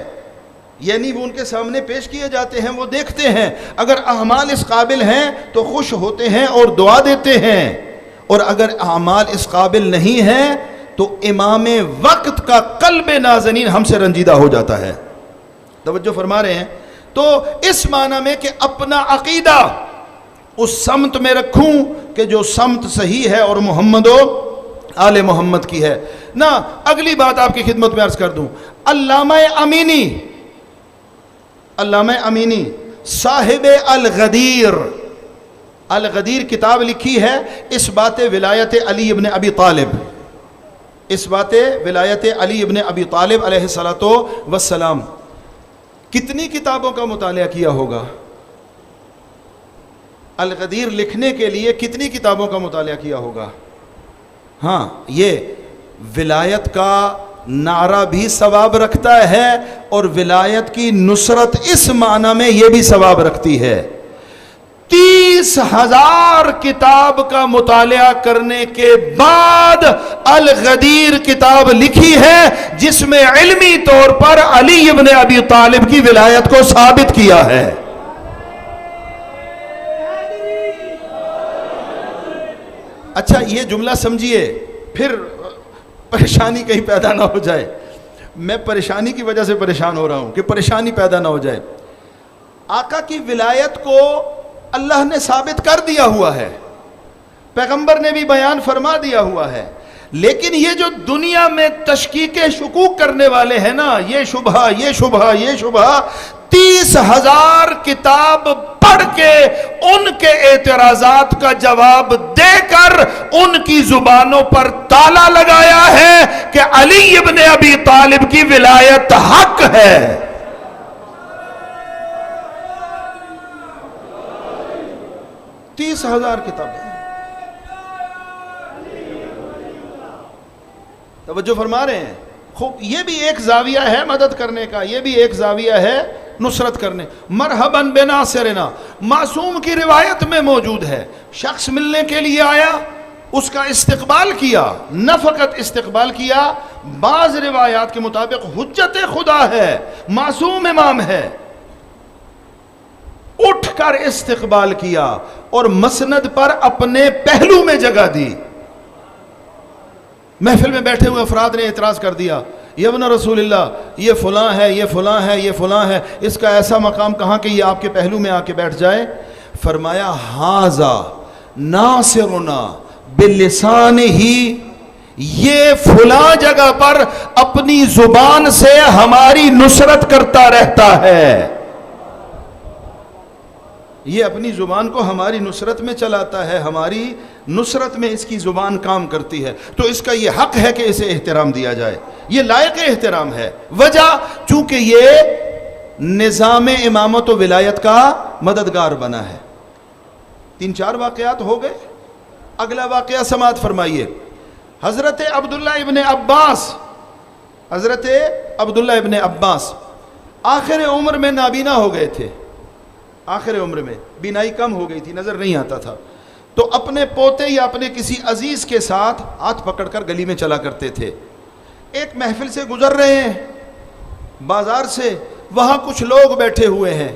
یعنی وہ ان کے سامنے پیش کیے جاتے ہیں، وہ دیکھتے ہیں، اگر اعمال اس قابل ہیں تو خوش ہوتے ہیں اور دعا دیتے ہیں، اور اگر اعمال اس قابل نہیں ہیں تو امام وقت کا قلب نازنین ہم سے رنجیدہ ہو جاتا ہے۔ توجہ فرما رہے ہیں؟ تو اس معنی میں کہ اپنا عقیدہ اس سمت میں رکھوں کہ جو سمت صحیح ہے اور محمد و آل محمد کی ہے نا۔ اگلی بات آپ کی خدمت میں عرض کر دوں، علامہ امینی صاحب الغدیر، الغدیر کتاب لکھی ہے اس بات ولایت علی ابن ابی طالب، اس بات ولایت علی ابن ابی طالب علیہ السلام۔ کتنی کتابوں کا مطالعہ کیا ہوگا؟ الغدیر لکھنے کے لیے کتنی کتابوں کا مطالعہ کیا ہوگا؟ ہاں، یہ ولایت کا نعرہ بھی ثواب رکھتا ہے اور ولایت کی نصرت اس معنی میں یہ بھی ثواب رکھتی ہے۔ 30,000 کتاب کا مطالعہ کرنے کے بعد الغدیر کتاب لکھی ہے جس میں علمی طور پر علی ابن ابی طالب کی ولایت کو ثابت کیا ہے۔ اچھا یہ جملہ سمجھیے، پھر پریشانی کہیں پیدا نہ ہو جائے۔ میں پریشانی کی وجہ سے پریشان ہو رہا ہوں کہ پریشانی پیدا نہ ہو جائے۔ آقا کی ولایت کو اللہ نے ثابت کر دیا ہوا ہے، پیغمبر نے بھی بیان فرما دیا ہوا ہے، لیکن یہ جو دنیا میں تشکیک شکوک کرنے والے ہیں نا، یہ شبہ یہ شبہ یہ شبہ، 30,000 کتاب پڑھ کے ان کے اعتراضات کا جواب دے کر ان کی زبانوں پر تالا لگایا ہے کہ علی ابن ابی طالب کی ولایت حق ہے۔ 30,000 کتابیں، توجہ فرما رہے ہیں؟ خوب، یہ بھی ایک زاویہ ہے مدد کرنے کا، یہ بھی ایک زاویہ ہے نصرت کرنے۔ مرحباً بناصرنا معصوم کی روایت میں موجود ہے، شخص ملنے کے لیے آیا، اس کا استقبال کیا، نہ فقط استقبال کیا، بعض روایات کے مطابق حجت خدا ہے، معصوم امام ہے، اٹھ کر استقبال کیا اور مسند پر اپنے پہلو میں جگہ دی۔ محفل میں بیٹھے ہوئے افراد نے اعتراض کر دیا، یہ ابن رسول اللہ، یہ فلاں ہے، یہ فلاں ہے، یہ فلاں ہے، اس کا ایسا مقام کہاں کہ یہ آپ کے پہلو میں آ کے بیٹھ جائے؟ فرمایا ھذا ناصرنا بلسانہ، یہ فلاں جگہ پر اپنی زبان سے ہماری نصرت کرتا رہتا ہے، یہ اپنی زبان کو ہماری نصرت میں چلاتا ہے، ہماری نصرت میں اس کی زبان کام کرتی ہے، تو اس کا یہ حق ہے کہ اسے احترام دیا جائے، یہ لائق احترام ہے۔ وجہ چونکہ یہ نظام امامت و ولایت کا مددگار بنا ہے۔ 3-4 واقعات ہو گئے، اگلا واقعہ سماعت فرمائیے. حضرت عبداللہ ابن عباس آخر عمر میں نابینا ہو گئے تھے. آخر عمر میں بینائی کم ہو گئی تھی, نظر نہیں آتا تھا. تو اپنے پوتے یا اپنے کسی عزیز کے ساتھ ہاتھ پکڑ کر گلی میں چلا کرتے تھے. ایک محفل سے گزر رہے ہیں, بازار سے, وہاں کچھ لوگ بیٹھے ہوئے ہیں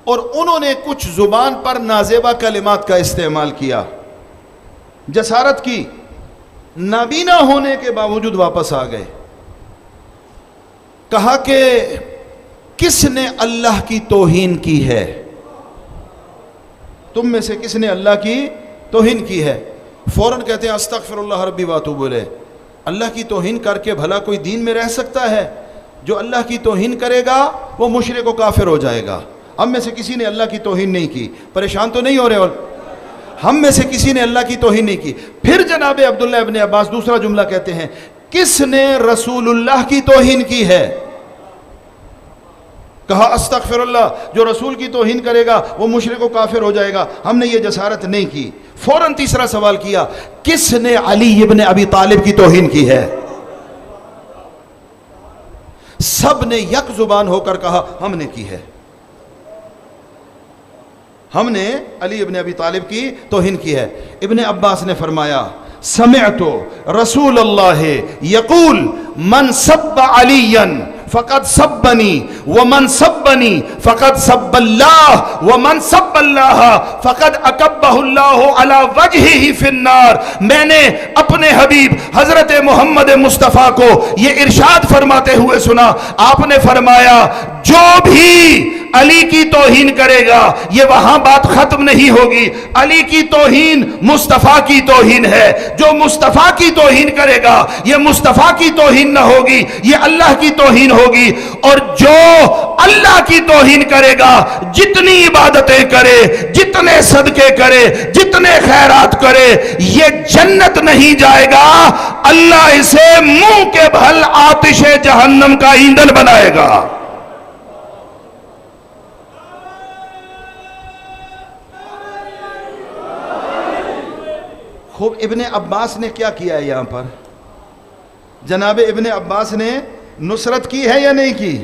اور انہوں نے کچھ زبان پر نازیبہ کلمات کا استعمال کیا, جسارت کی, نابینا ہونے کے باوجود واپس آ گئے. کہا کہ کس نے اللہ کی توہین کی ہے؟ تم میں سے کس نے اللہ کی توہین کی ہے؟ فوراً کہتے ہیں استغفر اللہ ربی واتوب الیہ. اللہ کی توہین کر کے بھلا کوئی دین میں رہ سکتا ہے؟ جو اللہ کی توہین کرے گا وہ مشرک و کافر ہو جائے گا. ہم میں سے کسی نے اللہ کی توہین نہیں کی. پریشان تو نہیں ہو رہے؟ اور ہم میں سے کسی نے اللہ کی توہین نہیں کی. پھر جناب عبداللہ ابن عباس دوسرا جملہ کہتے ہیں, کس نے رسول اللہ کی توہین کی ہے؟ کہا استغفر اللہ, جو رسول کی توہین کرے گا وہ مشرک و کافر ہو جائے گا, ہم نے یہ جسارت نہیں کی. فوراً تیسرا سوال کیا, کس نے علی ابن ابی طالب کی توہین کی ہے؟ سب نے یک زبان ہو کر کہا ہم نے کی ہے, ہم نے علی ابن ابی طالب کی توہین کی ہے. ابن عباس نے فرمایا سمعت رسول اللہ یقول من سب علیا فقد سبنی ومن سبنی فقد سب اللہ ومن سب اللہ فقد اکبہ اللہ علی وجہہ فی النار. میں نے اپنے حبیب حضرت محمد مصطفیٰ کو یہ ارشاد فرماتے ہوئے سنا. آپ نے فرمایا جو بھی علی کی توہین کرے گا, یہ وہاں بات ختم نہیں ہوگی. علی کی توہین مصطفیٰ کی توہین ہے. جو مصطفیٰ کی توہین کرے گا یہ مصطفیٰ کی توہین نہ ہوگی, یہ اللہ کی توہین ہوگی. اور جو اللہ کی توہین کرے گا, جتنی عبادتیں کرے, جتنے صدقے کرے, جتنے خیرات کرے, یہ جنت نہیں جائے گا. اللہ اسے منہ کے بھل آتش جہنم کا ایندھن بنائے گا. خوب ابن عباس نے کیا کیا ہے یہاں پر؟ جناب ابن عباس نے نصرت کی ہے یا نہیں کی؟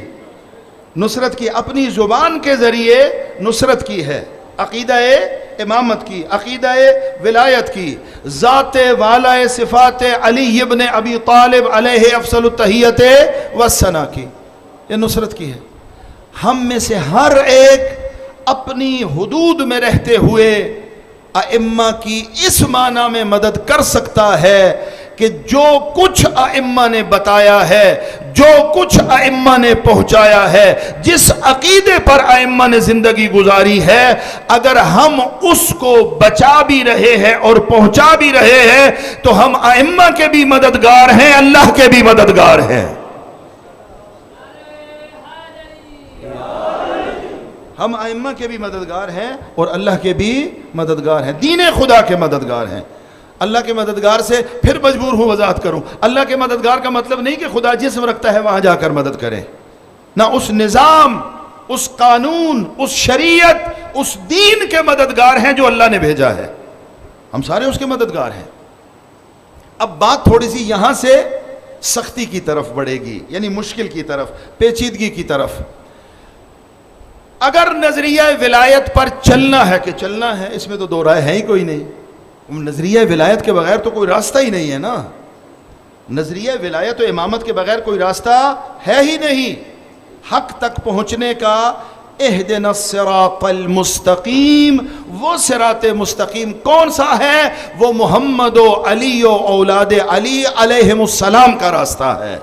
نصرت کی, اپنی زبان کے ذریعے نصرت کی ہے. عقیدہ امامت کی, عقیدہ ولایت کی, ذات والا صفات علی ابن ابی طالب علیہ افضل التحیت والثناء کی, یہ نصرت کی ہے. ہم میں سے ہر ایک اپنی حدود میں رہتے ہوئے ائمہ کی اس معنی میں مدد کر سکتا ہے کہ جو کچھ ائمہ نے بتایا ہے, جو کچھ ائمہ نے پہنچایا ہے, جس عقیدے پر ائمہ نے زندگی گزاری ہے, اگر ہم اس کو بچا بھی رہے ہیں اور پہنچا بھی رہے ہیں تو ہم ائمہ کے بھی مددگار ہیں, اللہ کے بھی مددگار ہیں. ہم ائمہ کے بھی مددگار ہیں اور اللہ کے بھی مددگار ہیں, دین خدا کے مددگار ہیں. اللہ کے مددگار سے پھر مجبور ہوں وضاحت کروں, اللہ کے مددگار کا مطلب نہیں کہ خدا جسم رکھتا ہے وہاں جا کر مدد کرے, نہ اس نظام, اس قانون, اس شریعت, اس دین کے مددگار ہیں جو اللہ نے بھیجا ہے. ہم سارے اس کے مددگار ہیں. اب بات تھوڑی سی یہاں سے سختی کی طرف بڑھے گی, یعنی مشکل کی طرف, پیچیدگی کی طرف. اگر نظریہ ولایت پر چلنا ہے کہ چلنا ہے, اس میں تو دو رائے ہے ہی کوئی نہیں. نظریہ ولایت کے بغیر تو کوئی راستہ ہی نہیں ہے نا. نظریہ ولایت و امامت کے بغیر کوئی راستہ ہے ہی نہیں. حق تک پہنچنے کا اہدنا الصراط المستقیم, وہ صراط مستقیم کون سا ہے؟ وہ محمد و علی و اولاد علی علیہم السلام کا راستہ ہے.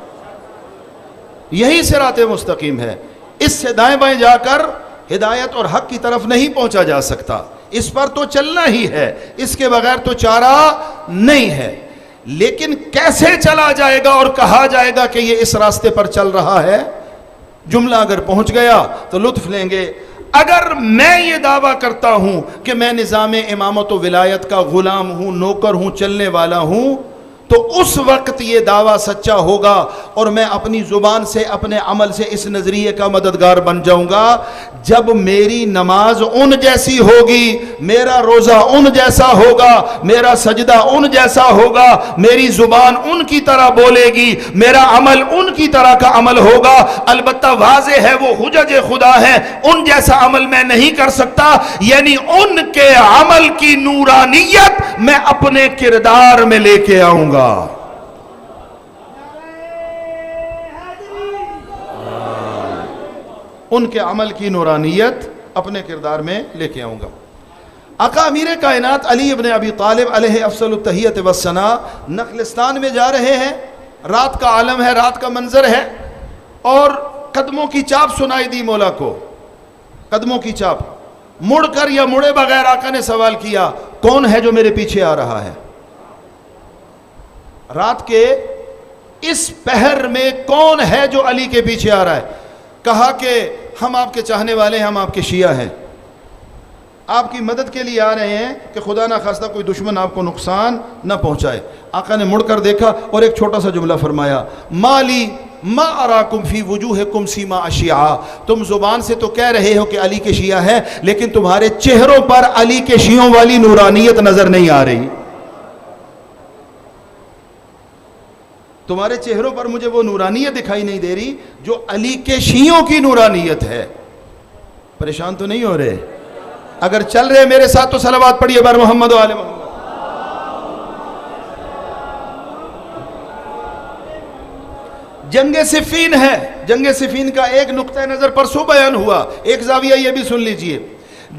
یہی صراط مستقیم ہے. اس سے دائیں بائیں جا کر ہدایت اور حق کی طرف نہیں پہنچا جا سکتا. اس پر تو چلنا ہی ہے, اس کے بغیر تو چارہ نہیں ہے. لیکن کیسے چلا جائے گا اور کہا جائے گا کہ یہ اس راستے پر چل رہا ہے؟ جملہ اگر پہنچ گیا تو لطف لیں گے. اگر میں یہ دعویٰ کرتا ہوں کہ میں نظام امامت و ولایت کا غلام ہوں, نوکر ہوں, چلنے والا ہوں, تو اس وقت یہ دعویٰ سچا ہوگا اور میں اپنی زبان سے, اپنے عمل سے اس نظریے کا مددگار بن جاؤں گا. جب میری نماز ان جیسی ہوگی، میرا روزہ ان جیسا ہوگا، میرا سجدہ ان جیسا ہوگا، میری زبان ان کی طرح بولے گی، میرا عمل ان کی طرح کا عمل ہوگا، البتہ واضح ہے وہ حجج خدا ہے، ان جیسا عمل میں نہیں کر سکتا، یعنی ان کے عمل کی نورانیت میں اپنے کردار میں لے کے آؤں گا۔ ان کے عمل کی نورانیت اپنے کردار میں لے کے آؤں گا۔ آقا امیر کائنات علی ابن ابی طالب علیہ افضل التحیت والثناء نخلستان میں جا رہے ہیں، رات کا عالم ہے، رات کا منظر ہے، اور قدموں کی چاپ سنائی دی مولا کو، قدموں کی چاپ۔ مڑ کر یا مڑے بغیر آقا نے سوال کیا، کون ہے جو میرے پیچھے آ رہا ہے؟ رات کے اس پہر میں کون ہے جو علی کے پیچھے آ رہا ہے؟ کہا کہ ہم آپ کے چاہنے والے ہیں، ہم آپ کے شیعہ ہیں، آپ کی مدد کے لیے آ رہے ہیں کہ خدا نہ خواستہ کوئی دشمن آپ کو نقصان نہ پہنچائے۔ آقا نے مڑ کر دیکھا اور ایک چھوٹا سا جملہ فرمایا، مالی ما اراکم فی وجوہکم سیما اشیعہ، تم زبان سے تو کہہ رہے ہو کہ علی کے شیعہ ہیں، لیکن تمہارے چہروں پر علی کے شیعوں والی نورانیت نظر نہیں آ رہی، تمہارے چہروں پر مجھے وہ نورانیت دکھائی نہیں دے رہی جو علی کے شیعوں کی نورانیت ہے۔ پریشان تو نہیں ہو رہے؟ اگر چل رہے میرے ساتھ تو صلوات پڑھیے بر محمد و آل محمد۔ جنگ صفین ہے، جنگ صفین کا ایک نقطہ نظر پرسوں بیان ہوا، ایک زاویہ یہ بھی سن لیجئے۔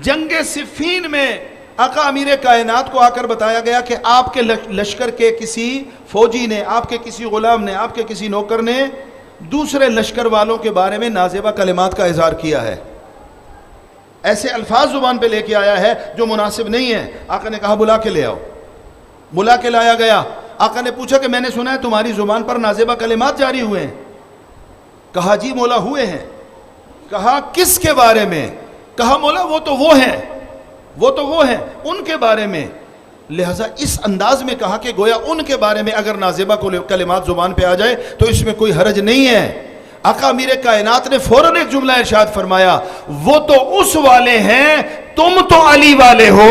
جنگ صفین میں آقا امیر کائنات کو آ کر بتایا گیا کہ آپ کے لشکر کے کسی فوجی نے، آپ کے کسی غلام نے، آپ کے کسی نوکر نے دوسرے لشکر والوں کے بارے میں نازیبہ کلمات کا اظہار کیا ہے، ایسے الفاظ زبان پہ لے کے آیا ہے جو مناسب نہیں ہے۔ آقا نے کہا بلا کے لے آؤ، بلا کے لایا گیا۔ آقا نے پوچھا کہ میں نے سنا ہے تمہاری زبان پر نازیبہ کلمات جاری ہوئے ہیں؟ کہا جی مولا ہوئے ہیں۔ کہا کس کے بارے میں؟ کہا مولا وہ تو وہ ہیں، وہ تو وہ ہیں، ان کے بارے میں۔ لہذا اس انداز میں کہا کہ گویا ان کے بارے میں اگر نازیبہ کلمات زبان پہ آ جائے تو اس میں کوئی حرج نہیں ہے۔ آقا امیر کائنات نے فوراً ایک جملہ ارشاد فرمایا، وہ تو اس والے ہیں، تم تو علی والے ہو،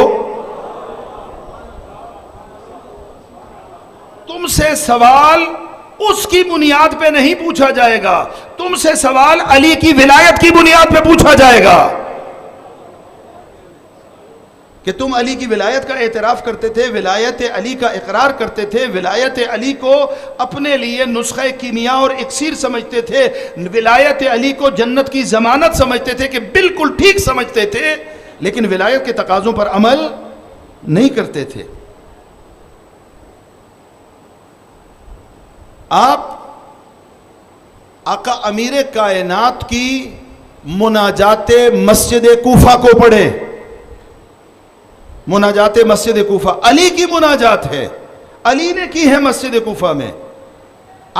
تم سے سوال اس کی بنیاد پہ نہیں پوچھا جائے گا، تم سے سوال علی کی ولایت کی بنیاد پہ پوچھا جائے گا کہ تم علی کی ولایت کا اعتراف کرتے تھے، ولایت علی کا اقرار کرتے تھے، ولایت علی کو اپنے لیے نسخہ کیمیا اور اکسیر سمجھتے تھے، ولایت علی کو جنت کی ضمانت سمجھتے تھے، کہ بالکل ٹھیک سمجھتے تھے، لیکن ولایت کے تقاضوں پر عمل نہیں کرتے تھے۔ آپ آقا امیر کائنات کی مناجات مسجد کوفہ کو پڑھیں، مناجات مسجد کوفہ علی کی مناجات ہے، علی نے کی ہے مسجد کوفہ میں۔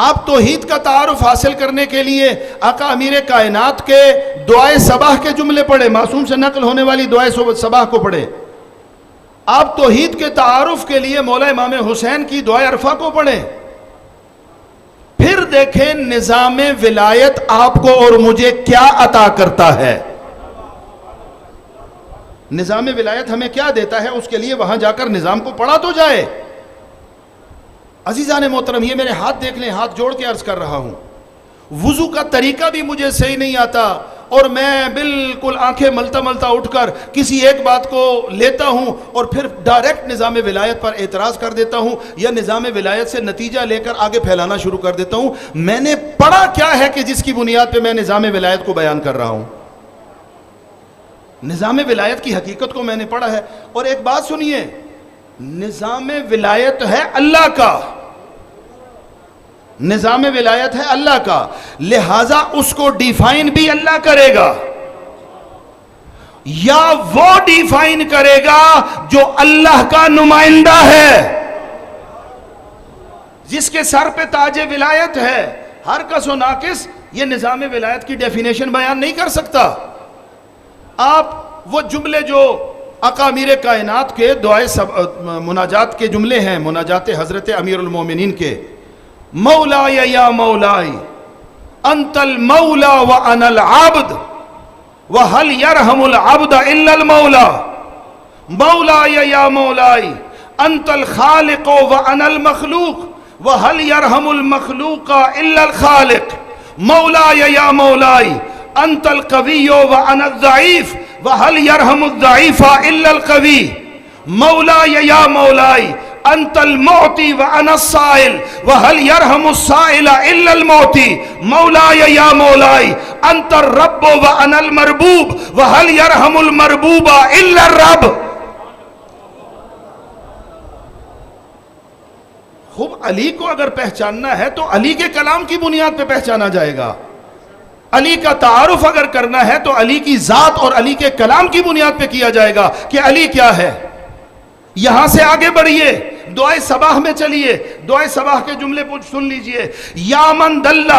آپ توحید کا تعارف حاصل کرنے کے لیے آقا امیر کائنات کے دعائے صباح کے جملے پڑھیں، معصوم سے نقل ہونے والی دعائے صباح کو پڑھیں۔ آپ توحید کے تعارف کے لیے مولا امام حسین کی دعائے عرفہ کو پڑھیں۔ پھر دیکھیں نظام ولایت آپ کو اور مجھے کیا عطا کرتا ہے، نظام ولایت ہمیں کیا دیتا ہے، اس کے لیے وہاں جا کر نظام کو پڑھا تو جائے۔ عزیزان محترم، یہ میرے ہاتھ دیکھ لیں، ہاتھ جوڑ کے عرض کر رہا ہوں، وضو کا طریقہ بھی مجھے صحیح نہیں آتا، اور میں بالکل آنکھیں ملتا ملتا اٹھ کر کسی ایک بات کو لیتا ہوں اور پھر ڈائریکٹ نظام ولایت پر اعتراض کر دیتا ہوں، یا نظام ولایت سے نتیجہ لے کر آگے پھیلانا شروع کر دیتا ہوں۔ میں نے پڑھا کیا ہے کہ جس کی بنیاد پہ میں نظام ولایت کو بیان کر رہا ہوں؟ نظام ولایت کی حقیقت کو میں نے پڑھا ہے۔ اور ایک بات سنیے، نظام ولایت ہے اللہ کا، نظام ولایت ہے اللہ کا، لہذا اس کو ڈیفائن بھی اللہ کرے گا، یا وہ ڈیفائن کرے گا جو اللہ کا نمائندہ ہے، جس کے سر پہ تاج ولایت ہے۔ ہر کس و ناقص یہ نظام ولایت کی ڈیفینیشن بیان نہیں کر سکتا۔ آپ وہ جملے جو آقا امیر کائنات کے دعائے مناجات کے جملے ہیں، مناجات حضرت امیر المومنین کے، مولائی یا مولائی انت المولا وانا العبد، وَهَلْ يَرْحَمُ الْعَبْدَ إِلَّا الْمَوْلَى مولاي يا مولاي أنت الخالق وأنا المخلوق وهل يرحم المخلوق إلا الخالق مولاي يا مولاي أنت القوي وأنا الضعيف وهل يرحم الضعيف إلا القوي مولاي يا مولاي أنت المعطي وأنا السائل وهل يرحم السائل إلا المعطي مولاي يا مولاي أنت الرب وأنا المربوب وهل يرحم المربوب إلا الرب. خوب علی کو اگر پہچاننا ہے تو علی کے کلام کی بنیاد پہ پہچانا جائے گا. علی کا تعارف اگر کرنا ہے تو علی کی ذات اور علی کے کلام کی بنیاد پہ کیا جائے گا کہ علی کیا ہے. یہاں سے آگے بڑھیے, دعائے صباح میں چلیے, دعائے صباح کے جملے سن لیجئے. یا من دل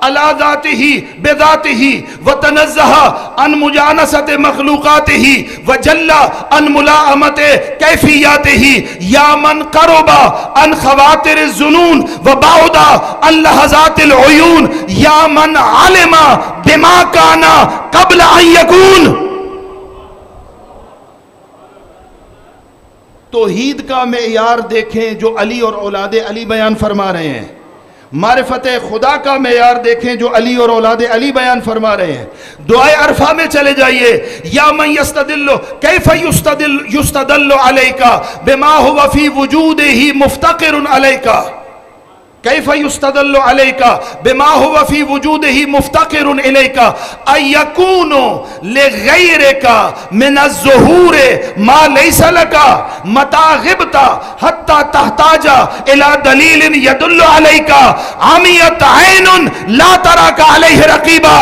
علی ذاتہ بذاتہ وتنزہ عن مجانست مخلوقاتہ وجل عن ملاءمت کیفیاتہ, یا من قرب عن خواطر الظنون وبعد عن لحظات العیون, یا من علم بما کان قبل ان یکون. توحید کا معیار دیکھیں جو علی اور اولاد علی بیان فرما رہے ہیں. معرفت خدا کا معیار دیکھیں جو علی اور اولاد علی بیان فرما رہے ہیں. دعائے عرفہ میں چلے جائیے. یا من یستدل کیف یستدل علیک بما هو فی وجودہ مفتقر علیک, کیف یستدل علیک بما هو فی وجودہ مفتقر الیک ان یکون لغیرک من الظہور ما لیس لک متى غبت حتی تحتاج الى دلیل یدل علیک عمیت عین لا تراک علیہ رقیبا.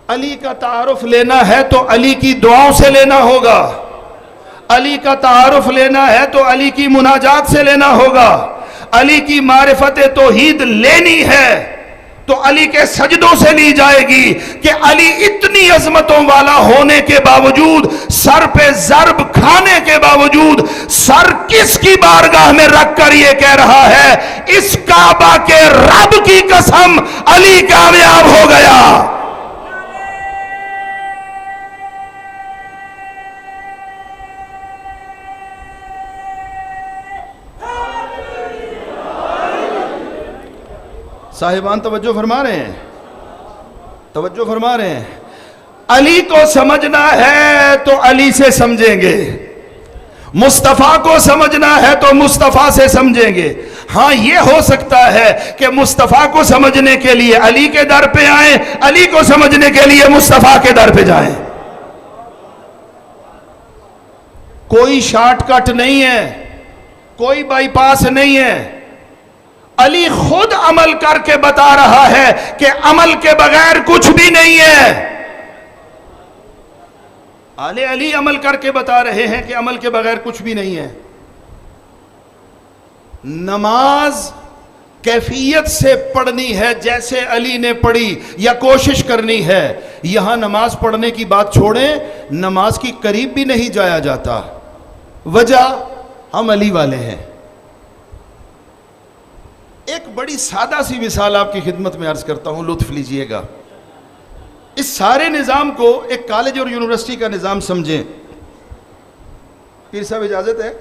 علی کا تعارف لینا ہے تو علی کی دعاؤں سے لینا ہوگا. علی کا تعارف لینا ہے تو علی کی مناجات سے لینا ہوگا. علی کی معرفت توحید لینی ہے تو علی کے سجدوں سے لی جائے گی کہ علی اتنی عظمتوں والا ہونے کے باوجود, سر پہ ضرب کھانے کے باوجود, سر کس کی بارگاہ میں رکھ کر یہ کہہ رہا ہے, اس کعبہ کے رب کی قسم علی کامیاب ہو گیا. صاحبان توجہ فرما رہے ہیں, توجہ فرما رہے ہیں. علی کو سمجھنا ہے تو علی سے سمجھیں گے, مصطفیٰ کو سمجھنا ہے تو مصطفیٰ سے سمجھیں گے. ہاں یہ ہو سکتا ہے کہ مصطفیٰ کو سمجھنے کے لیے علی کے در پہ آئیں, علی کو سمجھنے کے لیے مصطفیٰ کے در پہ جائیں. کوئی شارٹ کٹ نہیں ہے, کوئی بائی پاس نہیں ہے. علی خود عمل کر کے بتا رہا ہے کہ عمل کے بغیر کچھ بھی نہیں ہے. آل علی عمل کر کے بتا رہے ہیں کہ عمل کے بغیر کچھ بھی نہیں ہے. نماز کیفیت سے پڑھنی ہے جیسے علی نے پڑھی یا کوشش کرنی ہے. یہاں نماز پڑھنے کی بات چھوڑیں, نماز کی قریب بھی نہیں جایا جاتا. وجہ ہم علی والے ہیں. ایک بڑی سادہ سی مثال آپ کی خدمت میں عرض کرتا ہوں, لطف لیجئے گا. اس سارے نظام کو ایک کالج اور یونیورسٹی کا نظام سمجھیں. پیر صاحب اجازت ہے؟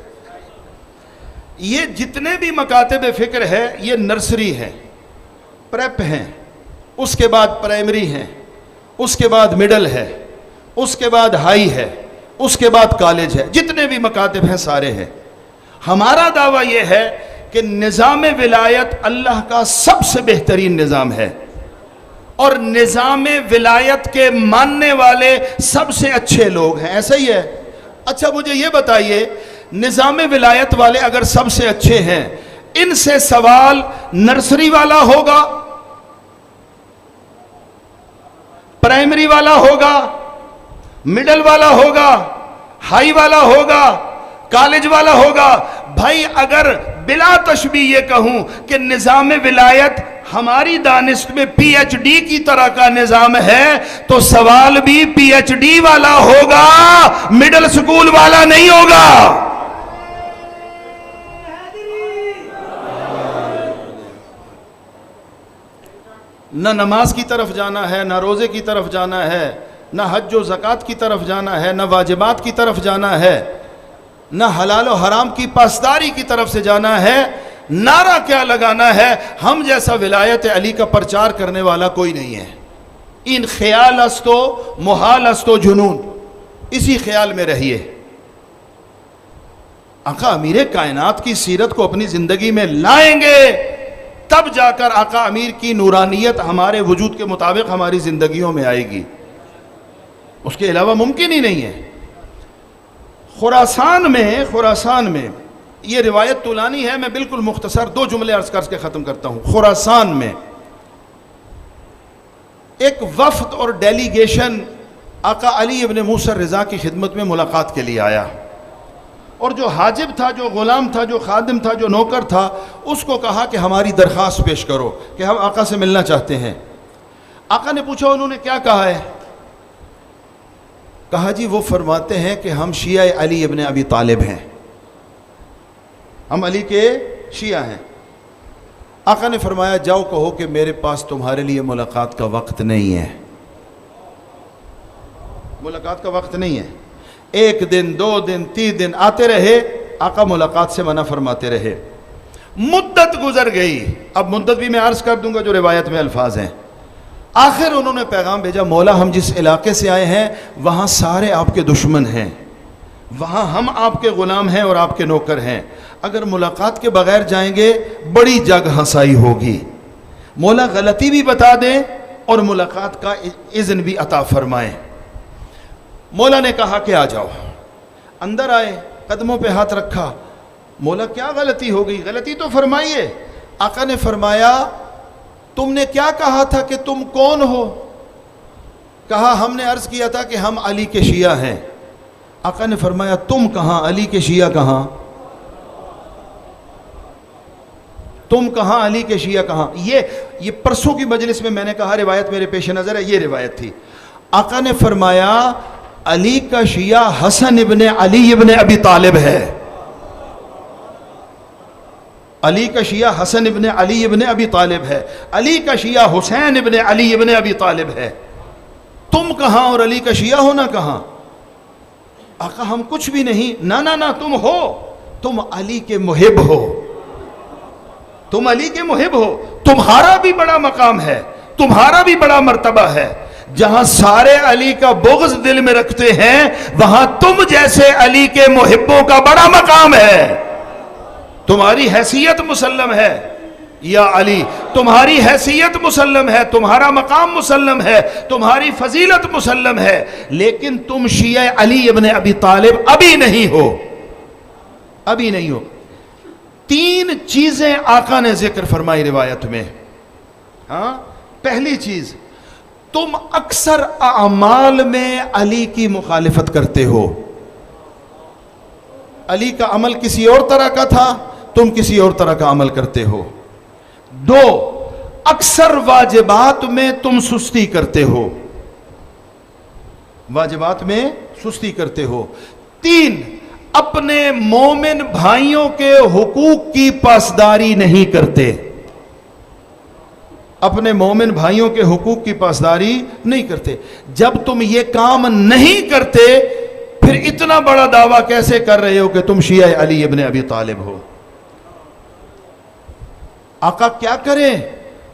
یہ جتنے بھی مکاتب فکر ہے یہ نرسری ہے, پریپ ہیں, اس کے بعد پرائمری ہیں, اس کے بعد مڈل ہے, اس کے بعد ہائی ہے, اس کے بعد کالج ہے. جتنے بھی مکاتب ہیں سارے ہیں. ہمارا دعویٰ یہ ہے کہ نظام ولایت اللہ کا سب سے بہترین نظام ہے اور نظام ولایت کے ماننے والے سب سے اچھے لوگ ہیں. ایسا ہی ہے؟ اچھا مجھے یہ بتائیے, نظام ولایت والے اگر سب سے اچھے ہیں, ان سے سوال نرسری والا ہوگا, پرائمری والا ہوگا, مڈل والا ہوگا, ہائی والا ہوگا, کالج والا ہوگا؟ بھائی اگر بلا تشبیہ یہ کہوں کہ نظام ولایت ہماری دانست میں پی ایچ ڈی کی طرح کا نظام ہے تو سوال بھی پی ایچ ڈی والا ہوگا, مڈل سکول والا نہیں ہوگا. نہ نماز کی طرف جانا ہے، نہ روزے کی طرف جانا ہے، نہ حج و زکوٰۃ کی طرف جانا ہے، نہ واجبات کی طرف جانا ہے، نہ حلال و حرام کی پاسداری کی طرف سے جانا ہے. نعرہ کیا لگانا ہے؟ ہم جیسا ولایت علی کا پرچار کرنے والا کوئی نہیں ہے. ان خیال استو محال استو جنون، اسی خیال میں رہیے. آقا امیر کائنات کی سیرت کو اپنی زندگی میں لائیں گے تب جا کر آقا امیر کی نورانیت ہمارے وجود کے مطابق ہماری زندگیوں میں آئے گی، اس کے علاوہ ممکن ہی نہیں ہے. خراسان میں یہ روایت طولانی ہے، میں بالکل مختصر 2 جملے عرض کر کے ختم کرتا ہوں. خراسان میں ایک وفد اور ڈیلیگیشن آقا علی ابن موسیٰ رضا کی خدمت میں ملاقات کے لیے آیا، اور جو حاجب تھا، جو غلام تھا، جو خادم تھا، جو نوکر تھا، اس کو کہا کہ ہماری درخواست پیش کرو کہ ہم آقا سے ملنا چاہتے ہیں. آقا نے پوچھا انہوں نے کیا کہا ہے؟ کہا جی وہ فرماتے ہیں کہ ہم شیعہ علی ابن ابی طالب ہیں، ہم علی کے شیعہ ہیں. آقا نے فرمایا جاؤ کہو کہ میرے پاس تمہارے لیے ملاقات کا وقت نہیں ہے، ملاقات کا وقت نہیں ہے. 1 دن 2 دن 3 دن آتے رہے، آقا ملاقات سے منع فرماتے رہے. مدت گزر گئی، اب مدت بھی میں عرض کر دوں گا جو روایت میں الفاظ ہیں. آخر انہوں نے پیغام بھیجا، مولا ہم جس علاقے سے آئے ہیں وہاں سارے آپ کے دشمن ہیں، وہاں ہم آپ کے غلام ہیں اور آپ کے نوکر ہیں، اگر ملاقات کے بغیر جائیں گے بڑی جگ ہنسائی ہوگی. مولا غلطی بھی بتا دیں اور ملاقات کا اذن بھی عطا فرمائیں. مولا نے کہا کہ آ جاؤ. اندر آئے، قدموں پہ ہاتھ رکھا. مولا کیا غلطی ہو گئی؟ غلطی تو فرمائیے. آقا نے فرمایا تم نے کیا کہا تھا کہ تم کون ہو؟ کہا ہم نے عرض کیا تھا کہ ہم علی کے شیعہ ہیں. آقا نے فرمایا تم کہاں، علی کے شیعہ کہاں؟ تم کہاں، علی کے شیعہ کہاں؟ یہ پرسوں کی مجلس میں نے کہا روایت میرے پیش نظر ہے، یہ روایت تھی. آقا نے فرمایا علی کا شیعہ حسن ابن علی ابن ابی طالب ہے. علی کا شیعہ حسن ابن علی ابن ابی طالب ہے، علی کا شیعہ حسین ابن علی ابن ابی طالب ہے. تم کہاں اور علی کا شیعہ ہونا کہاں؟ آقا ہم کچھ بھی نہیں. نہ تم ہو، تم علی کے محب ہو، تم علی کے محب ہو. تمہارا بھی بڑا مقام ہے، تمہارا بھی بڑا مرتبہ ہے. جہاں سارے علی کا بغض دل میں رکھتے ہیں وہاں تم جیسے علی کے محبوں کا بڑا مقام ہے. تمہاری حیثیت مسلم ہے یا علی، تمہاری حیثیت مسلم ہے، تمہارا مقام مسلم ہے، تمہاری فضیلت مسلم ہے، لیکن تم شیعہ علی ابن ابی طالب ابھی نہیں ہو، ابھی نہیں ہو. 3 چیزیں آقا نے ذکر فرمائی روایت میں. ہاں، پہلی چیز، تم اکثر اعمال میں علی کی مخالفت کرتے ہو. علی کا عمل کسی اور طرح کا تھا، تم کسی اور طرح کا عمل کرتے ہو. 2، اکثر واجبات میں تم سستی کرتے ہو، واجبات میں سستی کرتے ہو. 3، اپنے مومن بھائیوں کے حقوق کی پاسداری نہیں کرتے، اپنے مومن بھائیوں کے حقوق کی پاسداری نہیں کرتے. جب تم یہ کام نہیں کرتے پھر اتنا بڑا دعویٰ کیسے کر رہے ہو کہ تم شیعہ علی ابن ابی طالب ہو؟ آقا کیا کریں؟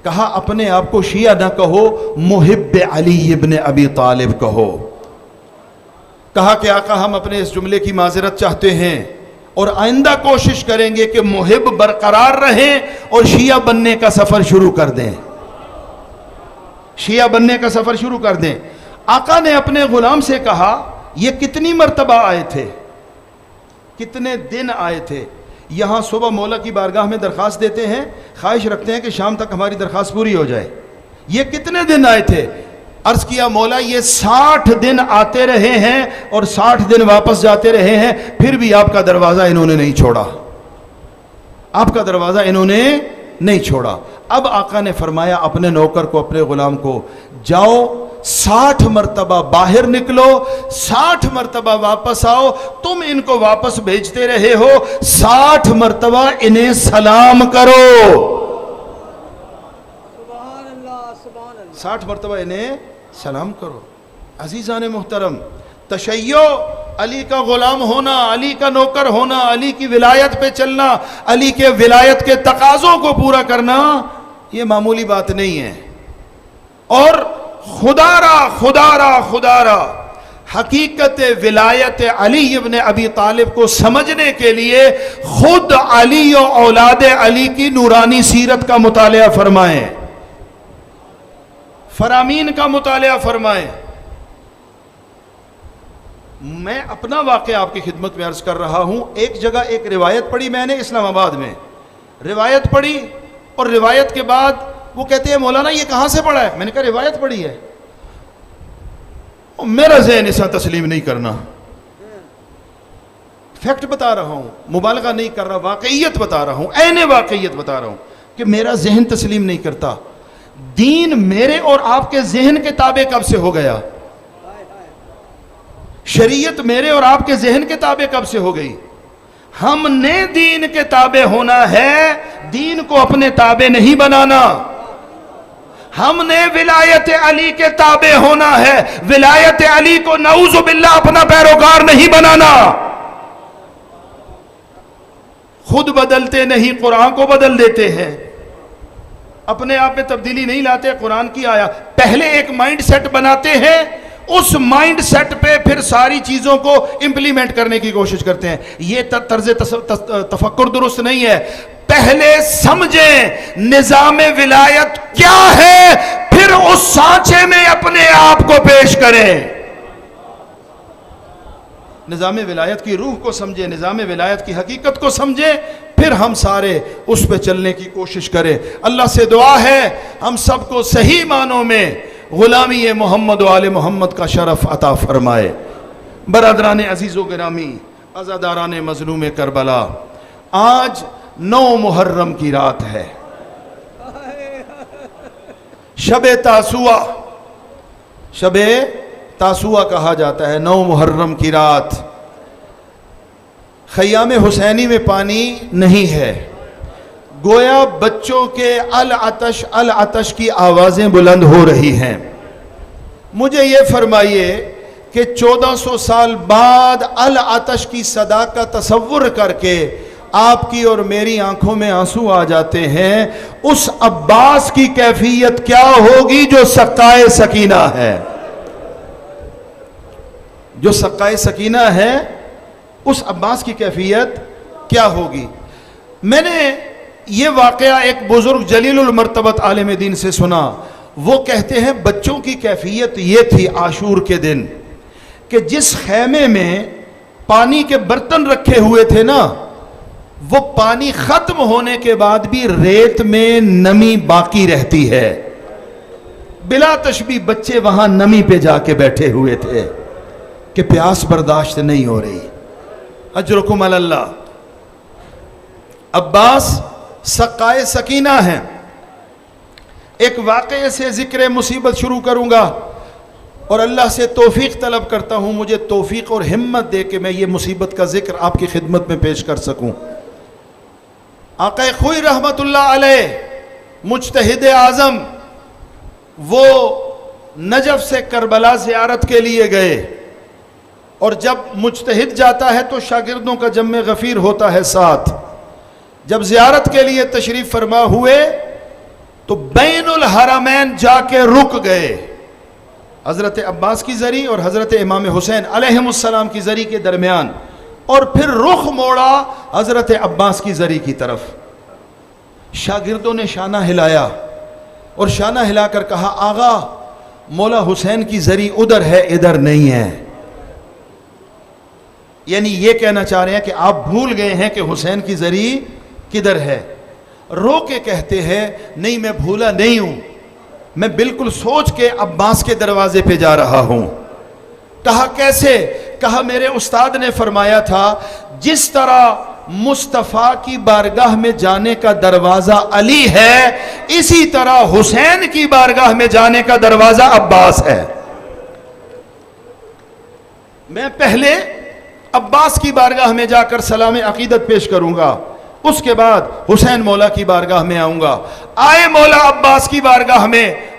کہا اپنے آپ کو شیعہ نہ کہو، محب علی ابن ابی طالب کہو. کہا کہ آقا ہم اپنے اس جملے کی معذرت چاہتے ہیں اور آئندہ کوشش کریں گے کہ محب برقرار رہیں اور شیعہ بننے کا سفر شروع کر دیں، شیعہ بننے کا سفر شروع کر دیں. آقا نے اپنے غلام سے کہا یہ کتنی مرتبہ آئے تھے، کتنے دن آئے تھے؟ یہاں صبح مولا کی بارگاہ میں درخواست دیتے ہیں، خواہش رکھتے ہیں کہ شام تک ہماری درخواست پوری ہو جائے. یہ کتنے دن آئے تھے؟ عرض کیا مولا یہ 60 دن آتے رہے ہیں اور 60 دن واپس جاتے رہے ہیں، پھر بھی آپ کا دروازہ انہوں نے نہیں چھوڑا، آپ کا دروازہ انہوں نے نہیں چھوڑا. اب آقا نے فرمایا اپنے نوکر کو، اپنے غلام کو، جاؤ 60 مرتبہ باہر نکلو، 60 مرتبہ واپس آؤ. تم ان کو واپس بھیجتے رہے ہو، 60 مرتبہ انہیں سلام کرو.
سبحان اللہ.
60 مرتبہ انہیں سلام کرو. عزیزان محترم، تشیع، علی کا غلام ہونا، علی کا نوکر ہونا، علی کی ولایت پہ چلنا، علی کے ولایت کے تقاضوں کو پورا کرنا، یہ معمولی بات نہیں ہے. اور خدا را حقیقت ولایت علی ابن ابی طالب کو سمجھنے کے لیے خود علی و اولاد علی کی نورانی سیرت کا مطالعہ فرمائیں، فرامین کا مطالعہ فرمائیں. میں اپنا واقعہ آپ کی خدمت میں عرض کر رہا ہوں. ایک جگہ ایک روایت پڑھی میں نے اسلام آباد میں، روایت پڑھی اور روایت کے بعد وہ کہتے ہیں مولانا یہ کہاں سے پڑھا ہے؟ میں نے کہا روایت پڑھی ہے. میرا ذہن ایسا تسلیم نہیں کرنا. فیکٹ بتا رہا ہوں، مبالغہ نہیں کر رہا، واقعیت بتا رہا ہوں، عین واقعیت بتا رہا ہوں کہ میرا ذہن تسلیم نہیں کرتا. دین میرے اور آپ کے ذہن کے تابع کب سے ہو گیا؟ شریعت میرے اور آپ کے ذہن کے تابع کب سے ہو گئی؟ ہم نے دین کے تابع ہونا ہے، دین کو اپنے تابع نہیں بنانا. ہم نے ولایت علی کے تابع ہونا ہے، ولایت علی کو نعوذ باللہ اپنا پیروکار نہیں بنانا. خود بدلتے نہیں، قرآن کو بدل دیتے ہیں. اپنے آپ میں تبدیلی نہیں لاتے. قرآن کی آیا پہلے ایک مائنڈ سیٹ بناتے ہیں، اس مائنڈ سیٹ پہ پھر ساری چیزوں کو امپلیمنٹ کرنے کی کوشش کرتے ہیں. یہ طرز تفکر درست نہیں ہے. پہلے سمجھیں نظام ولایت کیا ہے، پھر اس سانچے میں اپنے آپ کو پیش کریں. نظام ولایت کی روح کو سمجھیں، نظام ولایت کی حقیقت کو سمجھیں، پھر ہم سارے اس پہ چلنے کی کوشش کریں. اللہ سے دعا ہے ہم سب کو صحیح معنوں میں غلامی محمد و آل محمد کا شرف عطا فرمائے. برادران عزیز و گرامی، عزاداران مظلوم کربلا، آج 9 محرم کی رات ہے، شب تاسوعہ. شب تاسوعہ کہا جاتا ہے، 9 محرم کی رات. خیام حسینی میں پانی نہیں ہے، گویا بچوں کے العطش العطش کی آوازیں بلند ہو رہی ہیں. مجھے یہ فرمائیے کہ 1400 سال بعد العطش کی صدا کا تصور کر کے آپ کی اور میری آنکھوں میں آنسو آ جاتے ہیں. اس عباس کی کیفیت کیا ہوگی جو سقائے سکینہ ہے؟ جو سقائے سکینہ ہے اس عباس کی کیفیت کیا ہوگی؟ میں نے یہ واقعہ ایک بزرگ جلیل المرتبت عالم دین سے سنا. وہ کہتے ہیں بچوں کی کیفیت یہ تھی عاشور کے دن کہ جس خیمے میں پانی کے برتن رکھے ہوئے تھے نا، وہ پانی ختم ہونے کے بعد بھی ریت میں نمی باقی رہتی ہے. بلا تشبیہ بچے وہاں نمی پہ جا کے بیٹھے ہوئے تھے کہ پیاس برداشت نہیں ہو رہی. اجرکم علی اللہ. عباس سقائے سکینہ ہیں. ایک واقعے سے ذکر مصیبت شروع کروں گا اور اللہ سے توفیق طلب کرتا ہوں مجھے توفیق اور ہمت دے کہ میں یہ مصیبت کا ذکر آپ کی خدمت میں پیش کر سکوں. آقا خوئی رحمت اللہ علیہ مجتہد اعظم، وہ نجف سے کربلا زیارت کے لیے گئے، اور جب مجتہد جاتا ہے تو شاگردوں کا جمع غفیر ہوتا ہے ساتھ. جب زیارت کے لیے تشریف فرما ہوئے تو بین الحرمین جا کے رک گئے. حضرت عباس کی زری اور حضرت امام حسین علیہم السلام کی زری کے درمیان، اور پھر رخ موڑا حضرت عباس کی زری کی طرف. شاگردوں نے شانہ ہلایا اور شانہ ہلا کر کہا آغا مولا حسین کی زری ادھر ہے ادھر نہیں ہے. یعنی یہ کہنا چاہ رہے ہیں کہ آپ بھول گئے ہیں کہ حسین کی زری کدھر ہے. رو کے کہتے ہیں نہیں میں بھولا نہیں ہوں، میں بالکل سوچ کے عباس کے دروازے پہ جا رہا ہوں. کہا کیسے؟ کہا میرے استاد نے فرمایا تھا جس طرح مصطفیٰ کی بارگاہ میں جانے کا دروازہ علی ہے، اسی طرح حسین کی بارگاہ میں جانے کا دروازہ عباس ہے. میں پہلے عباس کی بارگاہ میں جا کر سلام عقیدت پیش کروں گا، اس کے بعد حسین مولا کی بارگاہ میں آؤں گا. آئے مولا عباس کی بارگاہ میں،